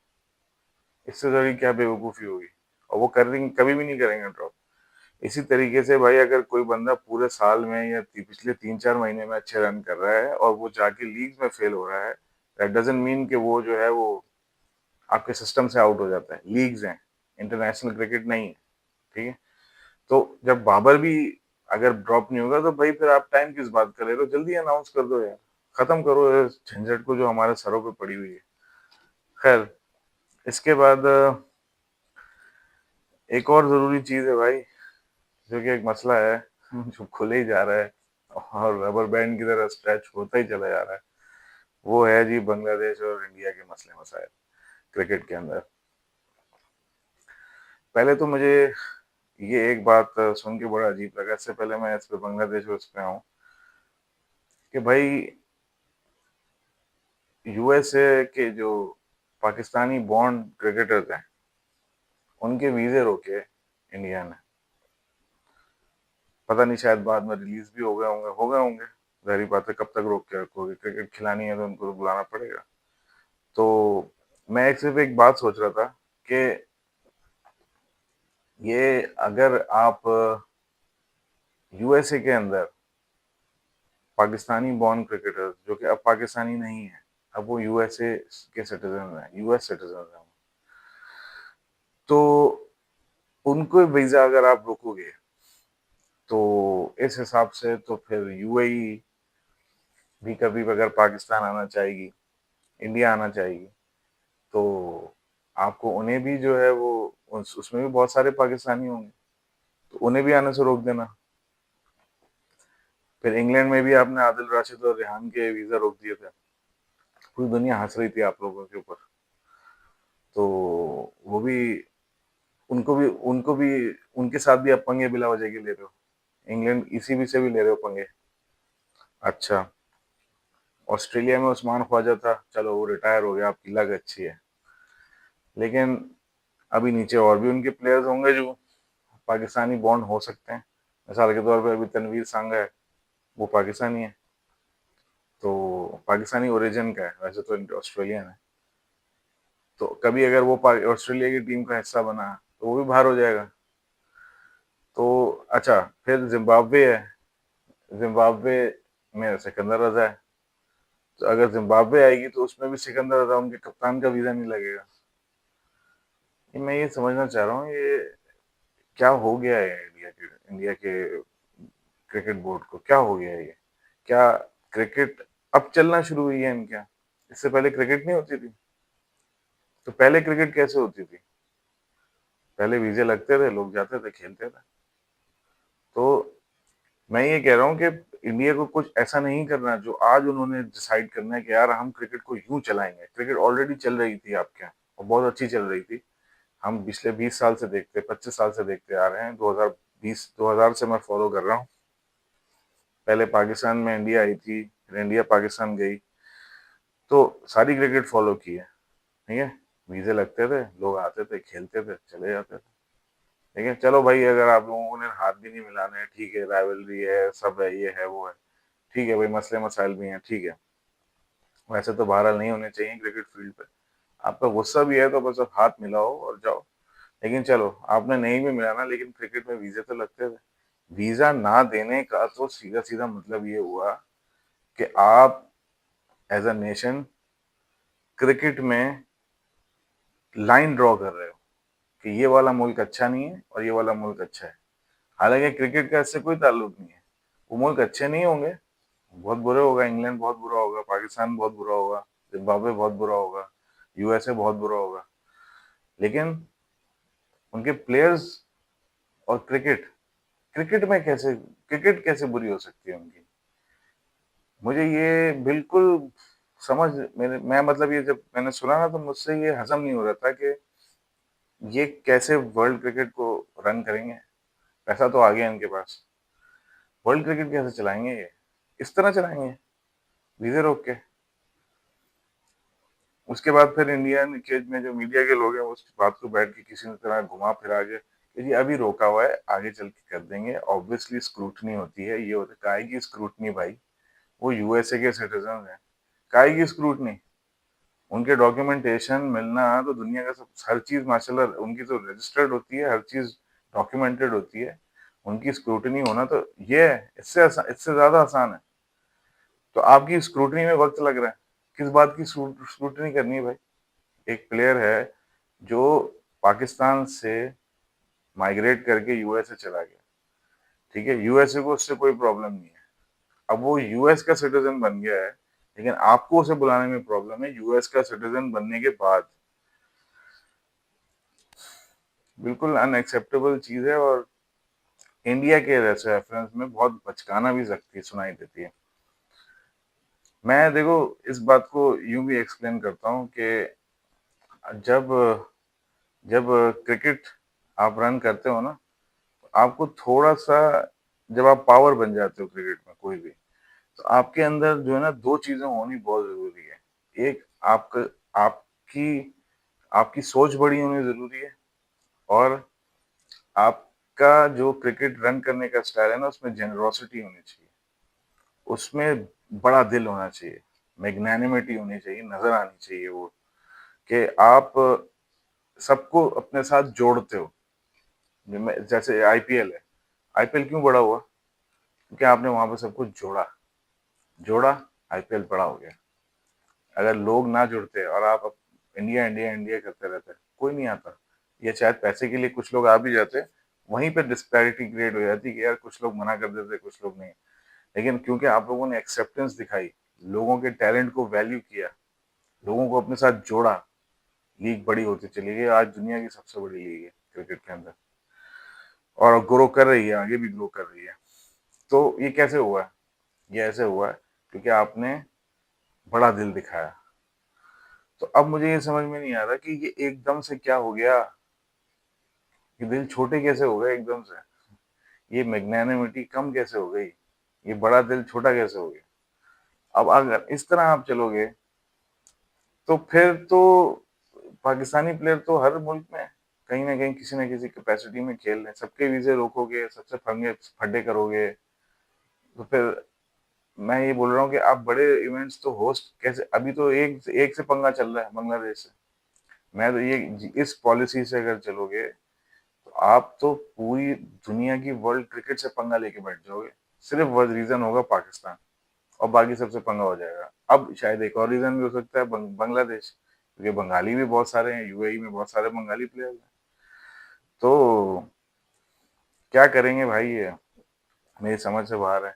इससे बड़ी क्या बेवकूफ़ी होगी? और वो करेंगे, कभी भी नहीं करेंगे ड्रॉप। इसी तरीके से भाई, अगर कोई बंदा पूरे साल में या पिछले 3-4 महीने में अच्छे रन कर रहा है और वो जाके लीग में फेल हो रहा है, दैट डजंट मीन कि वो जो है वो आपके सिस्टम से आउट हो जाता है। लीग्स हैं, इंटरनेशनल क्रिकेट नहीं है, ठीक है? तो जब बाबर भी अगर ड्रॉप नहीं होगा, तो भाई फिर आप टाइम किस बात का ले रहे हो? जल्दी अनाउंस कर दो यार, खत्म करो इस झंझट को जो हमारे सरों पे पड़ी हुई है। खैर, इसके बाद एक और जरूरी चीज है भाई, जो कि एक मसला है जो खुले ही जा रहा है और रबर बैंड की तरह स्ट्रेच होता ही चला जा रहा है। वो है जी बांग्लादेश और इंडिया के मसले मसाइल क्रिकेट के अंदर। पहले तो मुझे ये एक बात सुन के बड़ा अजीब लगा, इससे पहले मैं इस पे बांग्लादेश और इस पे आऊँ, कि भाई यूएसए के जो पाकिस्तानी बॉर्न क्रिकेटर्स हैं, उनके वीजे रोके इंडिया ने। पता नहीं, शायद बाद में रिलीज भी हो गए होंगे। जाहिर बात है, कब तक रोक के रखोगे? क्रिकेट खिलानी है तो उनको तो बुलाना पड़ेगा। तो मैं सिर्फ एक बात सोच रहा था कि ये अगर आप यूएसए के अंदर पाकिस्तानी बॉर्न क्रिकेटर्स, जो कि अब पाकिस्तानी नहीं है, अब वो यूएसए के सिटीजन हैं, यूएस सिटीजन हैं, तो उनको वीजा अगर आप रोकोगे, तो इस हिसाब से तो फिर यूएई भी कभी अगर पाकिस्तान आना चाहेगी, इंडिया आना चाहेगी, तो आपको उन्हें भी जो है वो उसमें भी बहुत सारे पाकिस्तानी होंगे, तो उन्हें भी आने से रोक देना। फिर इंग्लैंड में भी आपने आदिल राशिद और रेहान के वीजा रोक दिए थे। पूरी दुनिया हंस रही थी आप लोगों के ऊपर। तो वो भी, उनको भी उनके साथ भी आप पंगे बिला वजह के ले रहे हो। इंग्लैंड ईसीबी से भी ले रहे हो पंगे। अच्छा, ऑस्ट्रेलिया में उस्मान ख्वाजा था, चलो वो रिटायर हो गया, आपकी लग अच्छी है। लेकिन अभी नीचे और भी उनके प्लेयर्स होंगे जो पाकिस्तानी बॉन्ड हो सकते हैं। मिसाल के तौर पर अभी तनवीर सांगा है, वो पाकिस्तानी है, तो पाकिस्तानी ओरिजिन का है, वैसे तो ऑस्ट्रेलियन है। तो कभी अगर वो ऑस्ट्रेलिया की टीम का हिस्सा बना, तो वो भी बाहर हो जाएगा। तो अच्छा, फिर जिम्बाब्वे है, जिम्बाब्वे में सिकंदर रजा है। तो अगर जिम्बाब्वे आएगी, तो उसमें भी सिकंदर रजा, उनके कप्तान का वीजा नहीं लगेगा। ये मैं ये समझना चाह रहा हूँ, ये क्या हो गया है इंडिया के क्रिकेट बोर्ड को? क्या हो गया है ये? क्या क्रिकेट अब चलना शुरू हुई है इनके यहाँ? इससे पहले क्रिकेट नहीं होती थी? तो पहले क्रिकेट कैसे होती थी? पहले वीजे लगते थे, लोग जाते थे, खेलते थे। तो मैं ये कह रहा हूँ कि इंडिया को कुछ ऐसा नहीं करना जो आज उन्होंने डिसाइड करना है कि यार हम क्रिकेट को यूं चलाएंगे। क्रिकेट ऑलरेडी चल रही थी आपके यहाँ, और बहुत अच्छी चल रही थी। हम पिछले 20 साल से देखते, 25 साल से देखते आ रहे हैं। 2020 2000 से मैं फॉलो कर रहा हूँ। पहले पाकिस्तान में इंडिया आई थी, फिर इंडिया पाकिस्तान गई, तो सारी क्रिकेट फॉलो की है, ठीक है? वीजे लगते थे, लोग आते थे, खेलते थे, चले जाते थे। ठीक है, चलो भाई, अगर आप लोगों ने हाथ भी नहीं मिलाने हैं, ठीक है, राइवलरी है, सब है, ये है, वो है, ठीक है भाई, मसले मसाइल भी हैं, ठीक है। वैसे तो बहरहाल नहीं होने चाहिए क्रिकेट फील्ड पे। आपका गुस्सा भी है तो बस आप हाथ मिलाओ और जाओ। लेकिन चलो, आपने नहीं भी मिलाना, लेकिन क्रिकेट में वीजे तो लगते थे। वीजा ना देने का तो सीधा सीधा मतलब ये हुआ कि आप एज अ नेशन क्रिकेट में लाइन ड्रॉ कर रहे हो कि ये वाला मुल्क अच्छा नहीं है और ये वाला मुल्क अच्छा है। हालांकि क्रिकेट का इससे कोई ताल्लुक नहीं है। वो मुल्क अच्छे नहीं होंगे, बहुत बुरे होगा, इंग्लैंड बहुत बुरा होगा, पाकिस्तान बहुत बुरा होगा, जिम्बाब्वे बहुत बुरा होगा, यूएसए बहुत बुरा होगा, लेकिन उनके प्लेयर्स और क्रिकेट कैसे बुरी हो सकती है उनकी? मुझे ये बिल्कुल समझ मेरे मैं मतलब ये जब मैंने सुना ना, तो मुझसे ये हजम नहीं हो रहा था कि ये कैसे वर्ल्ड क्रिकेट को रन करेंगे। पैसा तो आ गया इनके पास, वर्ल्ड क्रिकेट कैसे चलाएंगे ये? इस तरह चलाएंगे, वीजे रोक के। उसके बाद फिर इंडियन के में जो मीडिया के लोग हैं, उस बात को बैठ के किसी तरह घुमा फिरा के कि जी अभी रोका हुआ है, आगे चल के कर देंगे। ऑब्वियसली स्क्रूटनी होती है, ये होता है काहे की स्क्रूटनी भाई? वो यूएसए के सिटीजन हैं, काहे की स्क्रूटनी? उनके डॉक्यूमेंटेशन मिलना तो दुनिया का सब हर चीज़ माशाल्लाह उनकी तो रजिस्टर्ड होती है, हर चीज़ डॉक्यूमेंटेड होती है। उनकी स्क्रूटनी होना तो ये है, इससे ज़्यादा आसान है। तो आपकी स्क्रूटनी में वक़्त लग रहा है, किस बात की स्क्रूटनी करनी है भाई? एक प्लेयर है जो पाकिस्तान से माइग्रेट करके यूएसए चला गया, ठीक है? यूएसए को उससे कोई प्रॉब्लम नहीं है। अब वो यूएस का सिटीज़न बन गया है, लेकिन आपको उसे बुलाने में प्रॉब्लम है यूएस का सिटीज़न बनने के बाद। बिल्कुल अनएक्सेप्टेबल चीज़ है और इंडिया के रेफरेंस में बहुत बचकाना भी सकती सुनाई देती है। मैं देखो इस बात को यूं भी एक्सप्लेन करता हूँ कि जब जब क्रिकेट आप रन करते हो ना, तो आपको थोड़ा सा जब आप पावर बन जाते हो क्रिकेट में कोई भी, तो आपके अंदर जो है ना दो चीजें होनी बहुत जरूरी है। एक आपका आपकी आपकी सोच बड़ी होनी जरूरी है, और आपका जो क्रिकेट रन करने का स्टाइल है ना उसमें जेनरोसिटी होनी चाहिए, उसमें बड़ा दिल होना चाहिए, मैग्नानिमिटी होनी चाहिए, नजर आनी चाहिए वो कि आप सबको अपने साथ जोड़ते हो। जैसे आईपीएल है, आईपीएल क्यों बड़ा हुआ? क्योंकि आपने वहां पर सबको जोड़ा, जोड़ा, आईपीएल बड़ा हो गया। अगर लोग ना जुड़ते और आप इंडिया इंडिया इंडिया करते रहते, कोई नहीं आता। ये शायद पैसे के लिए कुछ लोग आ भी जाते, वहीं पे डिस्पैरिटी क्रिएट हो जाती कि यार कुछ लोग मना कर देते, कुछ लोग नहीं। लेकिन क्योंकि आप लोगों ने एक्सेप्टेंस दिखाई, लोगों के टैलेंट को वैल्यू किया, लोगों को अपने साथ जोड़ा, लीग बड़ी होती चली गई। आज दुनिया की सबसे बड़ी लीग है क्रिकेट के अंदर, और ग्रो कर रही है, आगे भी ग्रो कर रही है। तो ये कैसे हुआ है? ये ऐसे हुआ है क्योंकि आपने बड़ा दिल दिखाया। तो अब मुझे ये समझ में नहीं आ रहा कि ये एकदम से क्या हो गया, ये दिल छोटे कैसे हो गए एकदम से, ये मैग्नानिमिटी कम कैसे हो गई, ये बड़ा दिल छोटा कैसे हो गया? अब अगर इस तरह आप चलोगे तो फिर तो पाकिस्तानी प्लेयर तो हर मुल्क में कहीं ना कहीं किसी न किसी कैपेसिटी में खेल रहे हैं। सबके वीजे रोकोगे, सबसे फंगे फड्डे करोगे, तो फिर मैं ये बोल रहा हूँ कि आप बड़े इवेंट्स तो होस्ट कैसे, अभी तो एक से पंगा चल रहा है बांग्लादेश से। मैं तो ये इस पॉलिसी से अगर चलोगे तो आप तो पूरी दुनिया की वर्ल्ड क्रिकेट से पंगा लेके बैठ जाओगे। सिर्फ वो रीजन होगा पाकिस्तान, और बाकी सबसे पंगा हो जाएगा। अब शायद एक और रीजन भी हो सकता है बांग्लादेश, क्योंकि बंगाली भी बहुत सारे हैं, यूएई में बहुत सारे बंगाली प्लेयर्स हैं। तो क्या करेंगे भाई, ये मेरी समझ से बाहर है।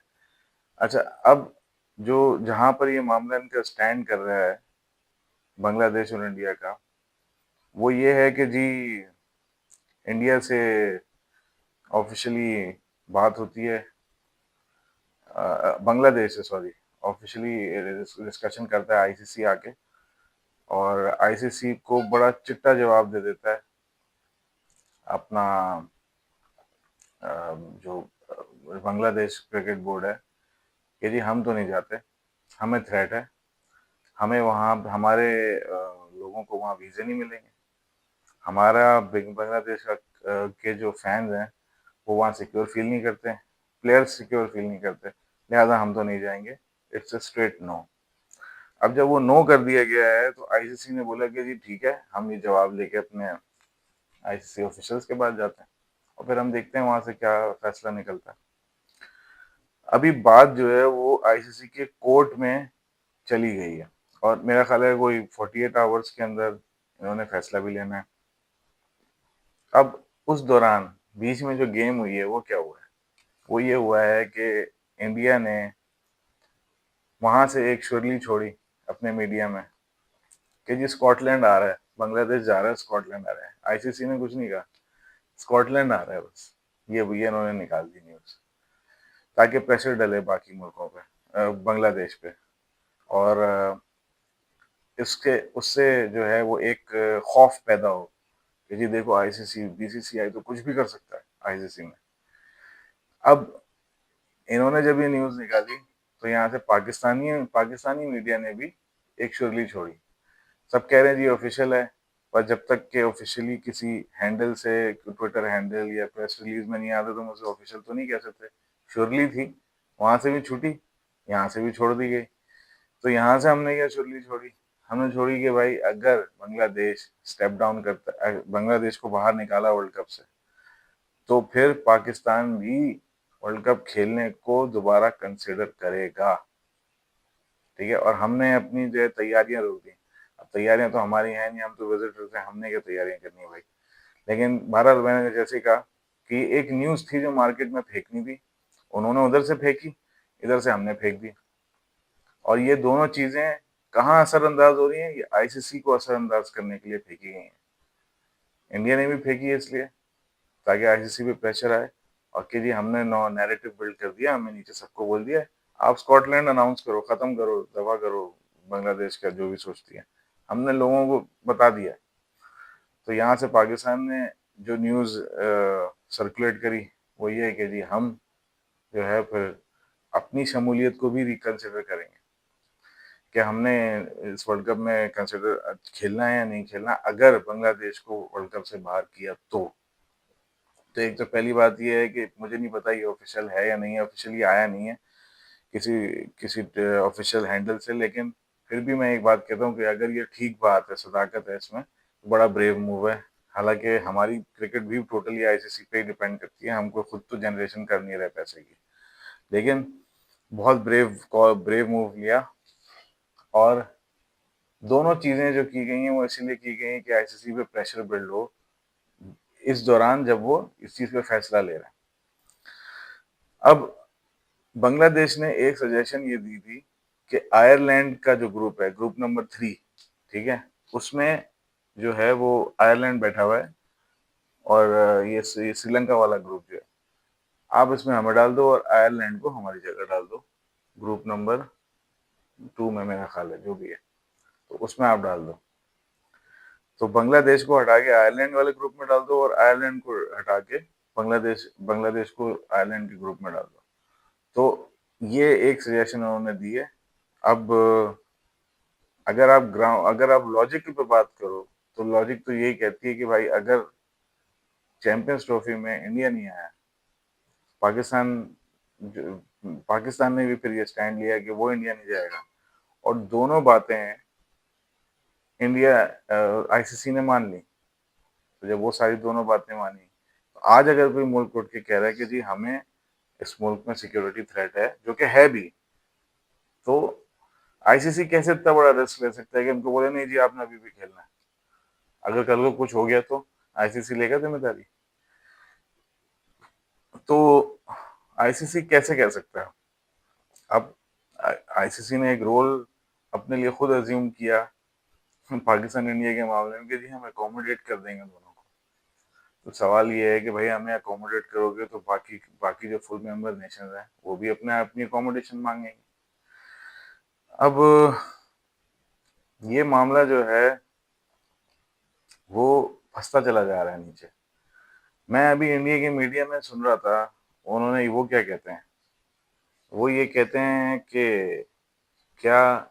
अच्छा, अब जो जहां पर ये मामला इनका स्टैंड कर रहा है बांग्लादेश और इंडिया का, वो ये है कि जी इंडिया से ऑफिशियली बात होती है, बांग्लादेश से सॉरी, ऑफिशियली डिस्कशन करता है आईसीसी आके, और आईसीसी को बड़ा चिट्टा जवाब दे देता है अपना जो बांग्लादेश क्रिकेट बोर्ड है कि जी हम तो नहीं जाते, हमें थ्रेट है, हमें वहाँ हमारे लोगों को वहाँ वीज़े नहीं मिलेंगे, हमारा बांग्लादेश का के जो फैंस हैं वो वहाँ सिक्योर फील नहीं करते, प्लेयर्स सिक्योर फील नहीं करते, लिहाजा हम तो नहीं जाएंगे। It's a straight no. अब जब वो नो कर दिया गया है तो आईसीसी ने बोला कि जी ठीक है, हम ये जवाब लेके अपने आईसीसी ऑफिशियल्स के पास जाते हैं, और फिर हम देखते हैं वहां से क्या फैसला निकलता है। अभी बात जो है वो आईसीसी के कोर्ट में चली गई है, और मेरा ख्याल है कोई 48 आवर्स के अंदर इन्होंने फैसला भी लेना है। अब उस दौरान बीच में जो गेम हुई है वो क्या हुआ है? वो ये हुआ है कि इंडिया ने वहां से एक शुरली छोड़ी अपने मीडिया में कि जी स्कॉटलैंड आ रहा है, बांग्लादेश जा रहा है, स्कॉटलैंड आ रहा है। आईसीसी ने कुछ नहीं कहा, स्कॉटलैंड आ रहा है बस, ये इन्होंने निकाल दी न्यूज, ताकि प्रेशर डले बाकी मुल्कों पे, बांग्लादेश पे। और इसके उससे जो है वो एक खौफ पैदा हो कि जी देखो आईसीसी बीसीसीआई तो कुछ भी कर सकता है आईसीसी में। अब इन्होंने जब ये न्यूज निकाली तो यहाँ से पाकिस्तानी पाकिस्तानी मीडिया ने भी एक शुरली छोड़ी। सब कह रहे हैं जी ऑफिशियल है, पर जब तक के ऑफिशियली किसी हैंडल से, ट्विटर हैंडल या प्रेस रिलीज में नहीं आते तो हम उसे ऑफिशियल तो नहीं कह सकते। श्योरली थी, वहां से भी छूटी, यहाँ से भी छोड़ दी गई। तो यहाँ से हमने क्या श्योरली छोड़ी? हमने छोड़ी कि भाई अगर बांग्लादेश स्टेप डाउन करता, बांग्लादेश को बाहर निकाला वर्ल्ड कप से, तो फिर पाकिस्तान भी वर्ल्ड कप खेलने को दोबारा कंसिडर करेगा। ठीक है, और हमने अपनी जो है तैयारियां रोक दी। अब तैयारियां तो हमारी हैं नहीं, हम तो विजिटर थे, हमने क्या तैयारियां करनी है भाई। लेकिन बहरहाल मैंने जैसे कहा कि एक न्यूज थी जो मार्केट में फेंकनी थी, उन्होंने उधर से फेंकी, इधर से हमने फेंक दी। और ये दोनों चीजें कहाँ असरअंदाज हो रही हैं? ये आईसीसी को असरअंदाज करने के लिए फेंकी गई हैं। इंडिया ने भी फेंकी है इसलिए, ताकि आईसीसी पे प्रेशर आए और कि जी हमने नो नैरेटिव बिल्ड कर दिया, हमें नीचे सबको बोल दिया आप स्कॉटलैंड अनाउंस करो, खत्म करो, दफा करो बांग्लादेश का जो भी सोचती है। हमने लोगों को बता दिया। तो यहाँ से पाकिस्तान ने जो न्यूज़ सर्कुलेट करी वो ये है कि जी हम जो है फिर अपनी शमूलियत को भी रिकंसिडर करेंगे कि हमने इस वर्ल्ड कप में कंसिडर खेलना है या नहीं खेलना, अगर बांग्लादेश को वर्ल्ड कप से बाहर किया तो एक तो पहली बात ये है कि मुझे नहीं पता ये ऑफिशियल है या नहीं है, ऑफिशियली आया नहीं है किसी किसी ऑफिशियल हैंडल से, लेकिन फिर भी मैं एक बात कहता हूँ कि अगर ये ठीक बात है, सदाकत है इसमें, तो बड़ा ब्रेव मूव है। हालांकि हमारी क्रिकेट भी टोटली आईसीसी पे ही डिपेंड करती है, हमको खुद तो जनरेशन करनी रहे पैसे की, लेकिन बहुत ब्रेव मूव लिया। और दोनों चीजें जो की गई हैं वो इसीलिए की गई हैं कि आईसीसी पे प्रेशर बिल्ड हो इस दौरान जब वो इस चीज पे फैसला ले रहे हैं। अब बांग्लादेश ने एक सजेशन ये दी थी कि आयरलैंड का जो ग्रुप है, ग्रुप नंबर 3, ठीक है, उसमें जो है वो आयरलैंड बैठा हुआ है और ये श्रीलंका वाला ग्रुप जो है, आप इसमें हमें डाल दो और आयरलैंड को हमारी जगह डाल दो, ग्रुप नंबर 2 में मेरा ख्याल है जो भी है, तो उसमें आप डाल दो। तो बांग्लादेश को हटा के आयरलैंड वाले ग्रुप में डाल दो और आयरलैंड को हटा के बांग्लादेश बांग्लादेश को आयरलैंड के ग्रुप में डाल दो। तो ये एक सजेशन उन्होंने दी है। अब अगर आप लॉजिक पे बात करो तो लॉजिक तो यही कहती है कि भाई अगर चैंपियंस ट्रॉफी में इंडिया नहीं आया, पाकिस्तान पाकिस्तान ने भी फिर ये स्टैंड लिया कि वो इंडिया नहीं जाएगा, और दोनों बातें इंडिया आईसीसी ने मान ली। तो जब वो सारी दोनों बातें मानी, तो आज अगर कोई मुल्क उठ के कह रहा है कि जी हमें इस मुल्क में सिक्योरिटी थ्रेट है, जो कि है भी, तो आईसीसी कैसे इतना बड़ा रिस्क ले सकता है कि उनको बोले नहीं जी आपने अभी भी खेलना है, अगर कल को कुछ हो गया तो आईसीसी लेगा जिम्मेदारी? तो आईसीसी कैसे कह सकता है? अब आईसीसी ने एक रोल अपने लिए खुद अज्यूम किया पाकिस्तान इंडिया के मामले में कि जी हम अकोमोडेट कर देंगे दोनों को। तो सवाल ये है कि भाई हमें अकोमोडेट करोगे तो बाकी बाकी जो फुल मेंबर नेशन हैं वो भी अपने अपनी अकोमोडेशन मांगेंगे। अब ये मामला जो है वो फंसता चला जा रहा है नीचे। मैं अभी इंडिया के मीडिया में सुन रहा था, उन्होंने वो क्या कहते हैं, वो ये कहते हैं कि क्या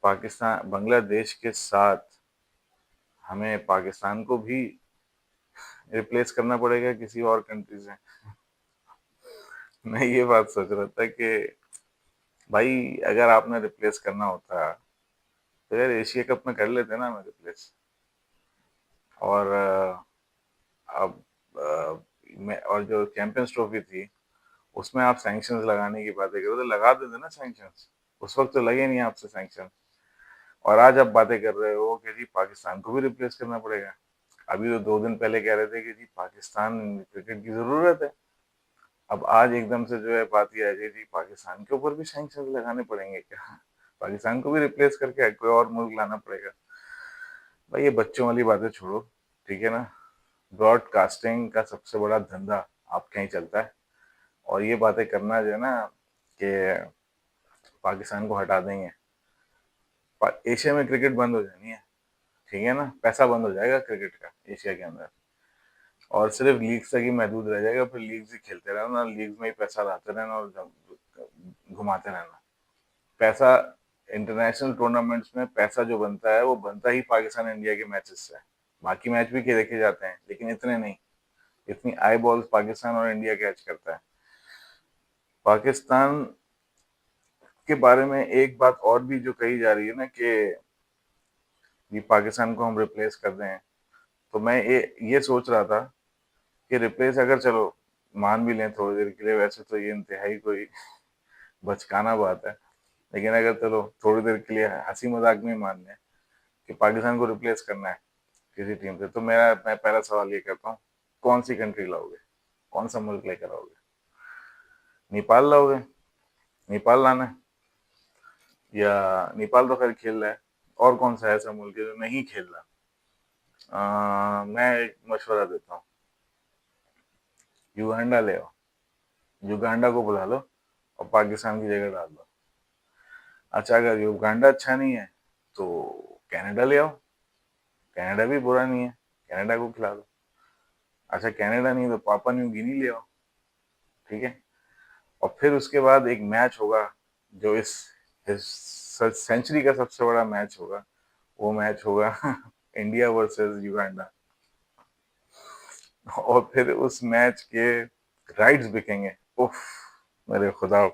पाकिस्तान बांग्लादेश के साथ हमें पाकिस्तान को भी रिप्लेस करना पड़ेगा किसी और कंट्री से। मैं ये बात सोच रहा था कि भाई अगर आपने रिप्लेस करना होता तो यार एशिया कप में कर लेते ना हमें रिप्लेस। और अब मैं और जो चैंपियंस ट्रॉफी थी उसमें आप सैंक्शंस लगाने की बातें करो तो लगा देते ना सैंक्शंस, उस वक्त तो लगे नहीं आपसे सैंक्शन। और आज आप बातें कर रहे हो कि जी पाकिस्तान को भी रिप्लेस करना पड़ेगा। अभी तो 2 दिन पहले कह रहे थे कि जी पाकिस्तान क्रिकेट की जरूरत है, अब आज एकदम से जो है बात ये आ गई जी पाकिस्तान के ऊपर भी सैंक्शन लगाने पड़ेंगे क्या? पाकिस्तान को भी रिप्लेस करके कोई और मुल्क लाना पड़ेगा? भाई ये बच्चों वाली बातें छोड़ो, ठीक है ना। ब्रॉडकास्टिंग का सबसे बड़ा धंधा आपके यहाँ चलता है, और ये बातें करना जो है ना कि पाकिस्तान को हटा देंगे, एशिया में क्रिकेट बंद हो जानी है, ठीक है ना, पैसा बंद हो जाएगा क्रिकेट का एशिया के अंदर, और सिर्फ लीग्स तक ही महदूद रह जाएगा, फिर लीग्स ही खेलते रहना, लीग्स में ही पैसा लाते रहना और घुमाते रहना। पैसा इंटरनेशनल टूर्नामेंट्स में पैसा जो बनता है वो बनता ही पाकिस्तान इंडिया के मैचेस से है। बाकी मैच भी देखे जाते हैं लेकिन इतने नहीं, इतनी आई बॉल्स पाकिस्तान और इंडिया कैच करता है। पाकिस्तान के बारे में एक बात और भी जो कही जा रही है ना कि ये पाकिस्तान को हम रिप्लेस कर दें, तो मैं ये सोच रहा था कि रिप्लेस अगर चलो मान भी लें थोड़ी देर के लिए, वैसे तो ये इंतहाई कोई बचकाना बात है, लेकिन अगर चलो थोड़ी देर के लिए हंसी मजाक में मान लें कि पाकिस्तान को रिप्लेस करना है किसी टीम से, तो मैं पहला सवाल ये करता हूँ, कौन सी कंट्री लाओगे, कौन सा मुल्क लेकर आओगे? नेपाल लाओगे? नेपाल लाना है? या नेपाल तो खैर खेल रहा है, और कौन सा ऐसा मुल्क है जो नहीं खेल रहा? मैं एक मशवरा देता हूँ, युगांडा ले आओ, युगांडा को बुला लो और पाकिस्तान की जगह डाल दो। अच्छा, अगर युगांडा अच्छा नहीं है तो कनाडा ले आओ, कनाडा भी बुरा नहीं है, कनाडा को खिला दो। अच्छा, कनाडा नहीं तो पापा न्यू गिनी ले आओ, ठीक है। और फिर उसके बाद एक मैच होगा जो इस सेंचुरी का सबसे बड़ा मैच होगा, वो मैच होगा इंडिया वर्सेस युगांडा। और फिर उस मैच के राइट्स बिकेंगे, उफ, मेरे खुदा,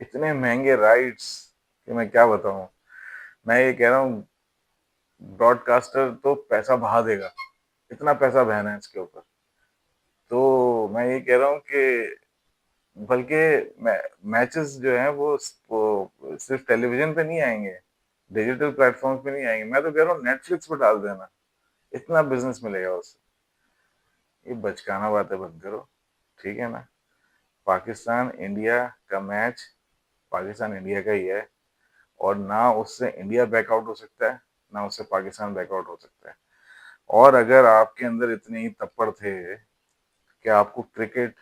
इतने महंगे राइट्स कि मैं क्या बताऊं। मैं ये कह रहा हूँ ब्रॉडकास्टर तो पैसा बहा देगा, इतना पैसा बहना है इसके ऊपर। तो मैं ये कह रहा हूँ कि बल्कि मैचेस जो हैं वो सिर्फ टेलीविजन पे नहीं आएंगे, डिजिटल प्लेटफॉर्म्स पे नहीं आएंगे, मैं तो कह रहा हूँ नेटफ्लिक्स पे डाल देना, इतना बिजनेस मिलेगा उससे। ये बचकाना बातें बंद करो, ठीक है ना। पाकिस्तान इंडिया का मैच पाकिस्तान इंडिया का ही है, और ना उससे इंडिया बैकआउट हो सकता है, ना उससे पाकिस्तान बैकआउट हो सकता है। और अगर आपके अंदर इतने ही तप्पड़ थे कि आपको क्रिकेट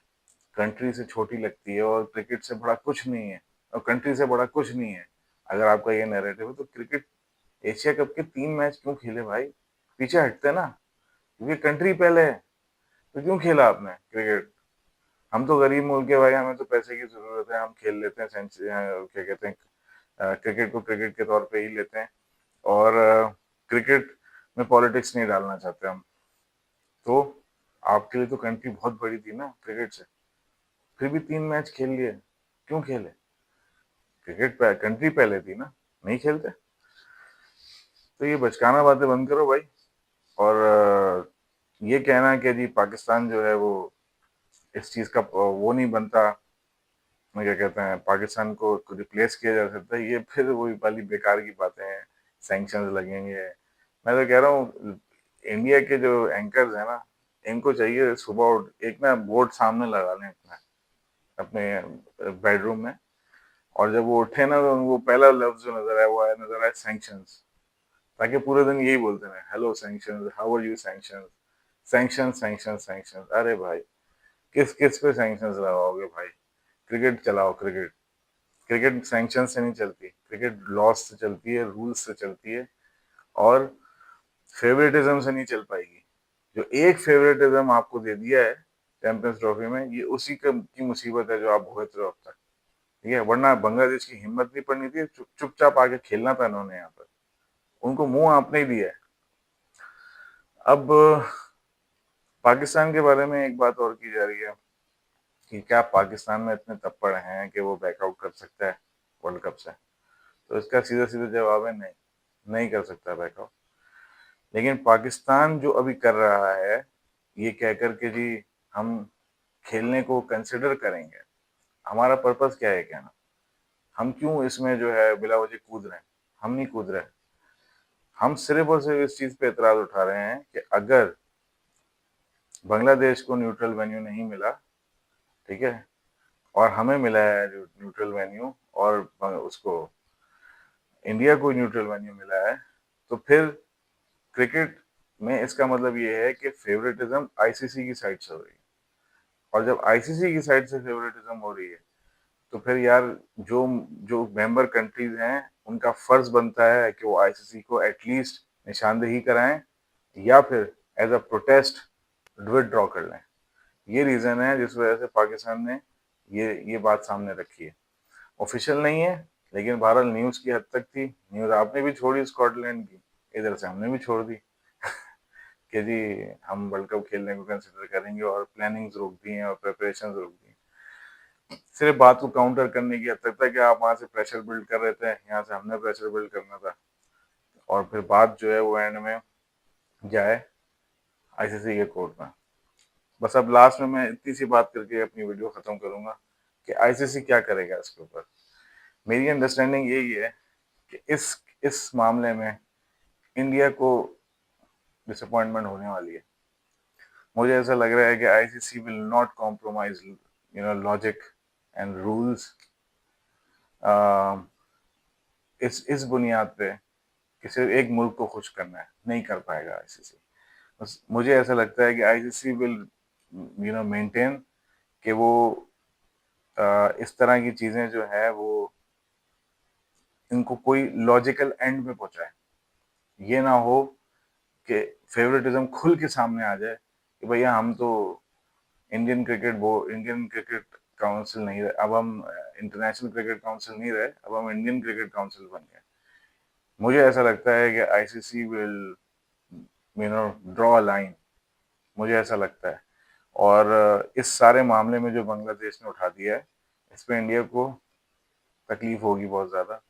कंट्री से छोटी लगती है और क्रिकेट से बड़ा कुछ नहीं है, और कंट्री से बड़ा कुछ नहीं है, अगर आपका ये नैरेटिव है, तो क्रिकेट एशिया कप के 3 मैच क्यों खेले भाई? पीछे हटते ना, क्योंकि कंट्री पहले है, तो क्यों खेला आपने क्रिकेट? हम तो गरीब मुल्क है भाई, हमें तो पैसे की जरूरत है, हम खेल लेते हैं क्या कहते हैं, क्रिकेट को क्रिकेट के तौर पे ही लेते हैं, और क्रिकेट में पॉलिटिक्स नहीं डालना चाहते हम। तो आपके लिए तो कंट्री बहुत बड़ी थी ना क्रिकेट से, फिर भी 3 मैच खेल लिए, क्यों खेले? क्रिकेट पे कंट्री पहले थी ना, नहीं खेलते? तो ये बचकाना बातें बंद करो भाई। और ये कहना कि जी पाकिस्तान जो है वो इस चीज़ का वो नहीं बनता, मैं क्या कहते हैं, पाकिस्तान को रिप्लेस किया जा सकता है, ये फिर वही वाली बेकार की बातें हैं, सैंक्शंस लगेंगे। मैं तो कह रहा हूँ इंडिया के जो एंकर्स हैं ना, इनको चाहिए सुबह उठ एक ना बोर्ड सामने लगा लें अपना, अपने बेडरूम में, और जब वो उठे ना तो वो पहला लफ्ज जो नजर आए वो आया, नजर आए सैंक्शंस, ताकि पूरे दिन यही बोलते रहे, hello sanctions, how are you sanctions, sanctions sanctions sanctions. अरे भाई, किस किस पे सैंक्शंस लगाओगे भाई? क्रिकेट चलाओ, क्रिकेट, क्रिकेट सैंक्शन से नहीं चलती, क्रिकेट लॉस से चलती है, रूल्स से चलती है, और फेवरेटिज्म से नहीं चल पाएगी। जो एक फेवरेटिज्म आपको दे दिया है चैंपियंस ट्रॉफी में, ये उसी की मुसीबत है जो आप भुगत रहे हो अब तक, ठीक है। वरना बांग्लादेश की हिम्मत नहीं पड़नी थी, चुपचाप आके खेलना था इन्होंने यहाँ पर, उनको मुंह आपने ही दिया है। अब पाकिस्तान के बारे में एक बात और की जा रही है कि क्या पाकिस्तान में इतने तप्पड़ हैं कि वो बैकआउट कर सकता है वर्ल्ड कप से? तो इसका सीधा सीधा जवाब है नहीं, नहीं कर सकता बैकआउट। लेकिन पाकिस्तान जो अभी कर रहा है, ये कह कर के जी हम खेलने को कंसिडर करेंगे, हमारा पर्पस क्या है कहना, हम क्यों इसमें जो है बिला वजह कूद रहे हैं? हम नहीं कूद रहे, हम सिर्फ और सिर्फ इस चीज पे एतराज उठा रहे हैं कि अगर बांग्लादेश को न्यूट्रल वेन्यू नहीं मिला, ठीक है, और हमें मिला है न्यूट्रल वेन्यू, और उसको इंडिया को न्यूट्रल वेन्यू मिला है, तो फिर क्रिकेट में इसका मतलब ये है कि फेवरेटिज्म आईसीसी की साइड से हो रही है, और जब आईसीसी की साइड से फेवरेटिज्म हो रही है, तो फिर यार जो जो मेंबर कंट्रीज हैं, उनका फर्ज बनता है कि वो आईसीसी को एटलीस्ट निशानदेही कराएं, या फिर एज अ प्रोटेस्ट विदड्रॉ कर लें। ये रीजन है जिस वजह से पाकिस्तान ने ये बात सामने रखी है। ऑफिशियल नहीं है, लेकिन बहरहाल न्यूज़ की हद तक थी, न्यूज़ आपने भी छोड़ी स्कॉटलैंड की, इधर से हमने भी छोड़ दी कि जी हम वर्ल्ड कप खेलने को कंसिडर करेंगे और प्लानिंग्स रोक दी हैं और प्रिपरेशंस रोक दी हैं। सिर्फ बात को काउंटर करने की हद तक था कि आप वहाँ से प्रेशर बिल्ड कर रहे थे, यहाँ से हमने प्रेशर बिल्ड करना था, और फिर बात जो है वो एंड में जाए आईसीसी के कोर्ट में। बस अब लास्ट में मैं इतनी सी बात करके अपनी वीडियो खत्म करूंगा कि आईसीसी क्या करेगा इसके ऊपर। मेरी अंडरस्टैंडिंग यही है कि इस मामले में इंडिया को डिसअपॉइंटमेंट होने वाली है। मुझे ऐसा लग रहा है कि ICC will not compromise logic and rules इस बुनियाद पे कि सिर्फ एक मुल्क को खुश करना है, नहीं कर पाएगा आईसीसी। बस मुझे ऐसा लगता है कि आईसीसी विल मेंटेन कि वो इस तरह की चीजें जो है वो इनको कोई लॉजिकल एंड में पहुंचाए। ये ना हो कि फेवरेटिज्म खुल के सामने आ जाए कि भैया हम तो इंडियन क्रिकेट काउंसिल नहीं रहे, अब हम इंटरनेशनल क्रिकेट काउंसिल नहीं रहे, अब हम इंडियन क्रिकेट काउंसिल बन गए। मुझे ऐसा लगता है कि ICC will draw a line, मुझे ऐसा लगता है। और इस सारे मामले में जो बांग्लादेश ने उठा दिया है, इस पे इंडिया को तकलीफ होगी बहुत ज़्यादा।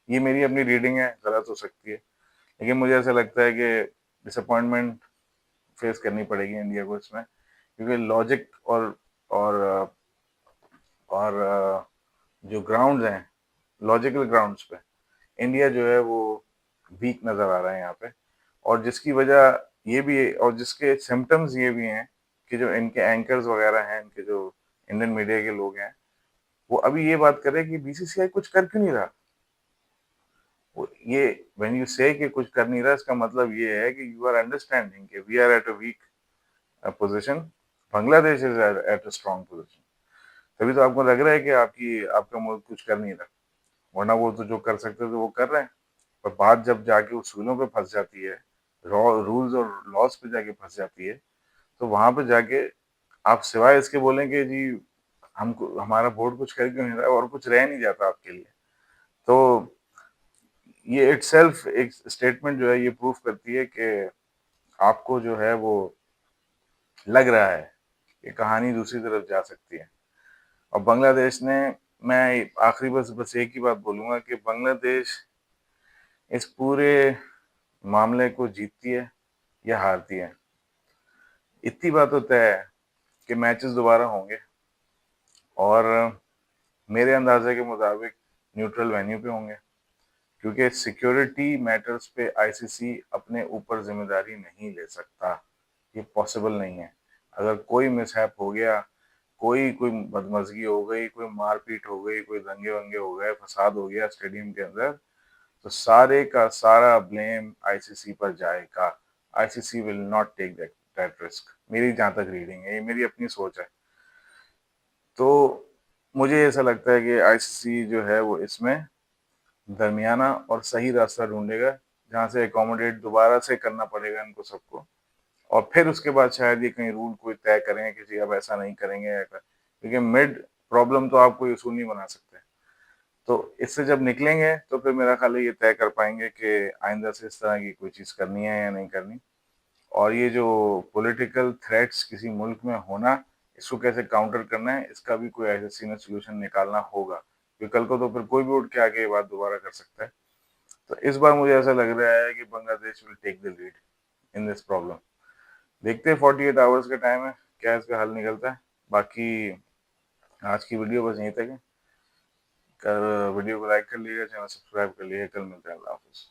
ये मेरी अपनी रीडिंग है, गलत हो सकती है, लेकिन मुझे ऐसा लगता है कि डिसअपॉइंटमेंट फेस करनी पड़ेगी इंडिया को इसमें, क्योंकि लॉजिक और और जो ग्राउंड्स हैं, लॉजिकल ग्राउंड्स पे इंडिया जो है वो वीक नज़र आ रहा है यहाँ पे। और जिसकी वजह ये भी है, और जिसके सिम्टम्स ये भी हैं कि जो इनके एंकर्स वगैरह हैं, इनके जो इंडियन मीडिया के लोग हैं, वो अभी ये बात कर रहे हैं कि बीसीसीआई कुछ कर क्यों नहीं रहा। ये व्हेन यू से कि कुछ कर नहीं रहा, इसका मतलब ये है कि यू आर अंडरस्टैंडिंग कि we are at a weak position, Bangladesh is at a strong position. तभी तो आपको लग रहा है कि आपका मुल्क कुछ कर नहीं रहा, वरना वो तो जो कर सकते थे वो कर रहे हैं। पर बात जब जाके उसूलों पे फंस जाती है, रूल्स और लॉज पे जाके फंस जाती है, तो वहां पे जाके आप सिवाय इसके बोलें कि जी हमको हमारा बोर्ड कुछ कर क्यों नहीं रहा, और कुछ रह नहीं जाता आपके लिए। तो ये इटसेल्फ एक स्टेटमेंट जो है ये प्रूफ करती है कि आपको जो है वो लग रहा है कि कहानी दूसरी तरफ जा सकती है। और बांग्लादेश ने, मैं आखिरी बस बस एक ही बात बोलूंगा कि बांग्लादेश इस पूरे मामले को जीतती है या हारती है। इतनी बात होता है कि मैचेस दोबारा होंगे, और मेरे अंदाजे के मुताबिक न्यूट्रल वेन्यू पे होंगे, क्योंकि सिक्योरिटी मैटर्स पे आईसीसी अपने ऊपर जिम्मेदारी नहीं ले सकता, ये पॉसिबल नहीं है। अगर कोई मिसहैप हो गया, कोई बदमजगी हो गई, कोई मारपीट हो गई, कोई दंगे वंगे हो गए, फसाद हो गया स्टेडियम के अंदर, तो सारे का सारा ब्लेम आईसीसी पर जाएगा। ICC will not take that risk, मेरी जहाँ तक रीडिंग है, ये मेरी अपनी सोच है। तो मुझे ऐसा लगता है कि आईसीसी जो है वो इसमें दरमियाना और सही रास्ता ढूंढेगा, जहाँ से एकोमोडेट दोबारा से करना पड़ेगा इनको सबको, और फिर उसके बाद शायद ये कहीं रूल कोई तय करें कि जी अब ऐसा नहीं करेंगे, क्योंकि मिड प्रॉब्लम तो आप कोई उसूल नहीं बना सकते। तो इससे जब निकलेंगे तो फिर मेरा ख्याल है ये तय कर पाएंगे कि आइंदा से इस तरह की कोई चीज़ करनी है या नहीं करनी। और ये जो पॉलिटिकल थ्रेट्स किसी मुल्क में होना, इसको कैसे काउंटर करना है, इसका भी कोई ऐसे सीनियर सोल्यूशन निकालना होगा, क्योंकि कल को तो फिर कोई भी उठ के आके ये बात दोबारा कर सकता है। तो इस बार मुझे ऐसा लग रहा है कि Bangladesh will take the lead in this problem. देखते हैं 48 आवर्स का टाइम है, क्या इसका हल निकलता है। बाकी आज की वीडियो बस यहीं तक है। वीडियो को लाइक कर लीजिएगा, चैनल सब्सक्राइब कर लीजिएगा। कल मिलते हैं, अल्लाह हाफिज़।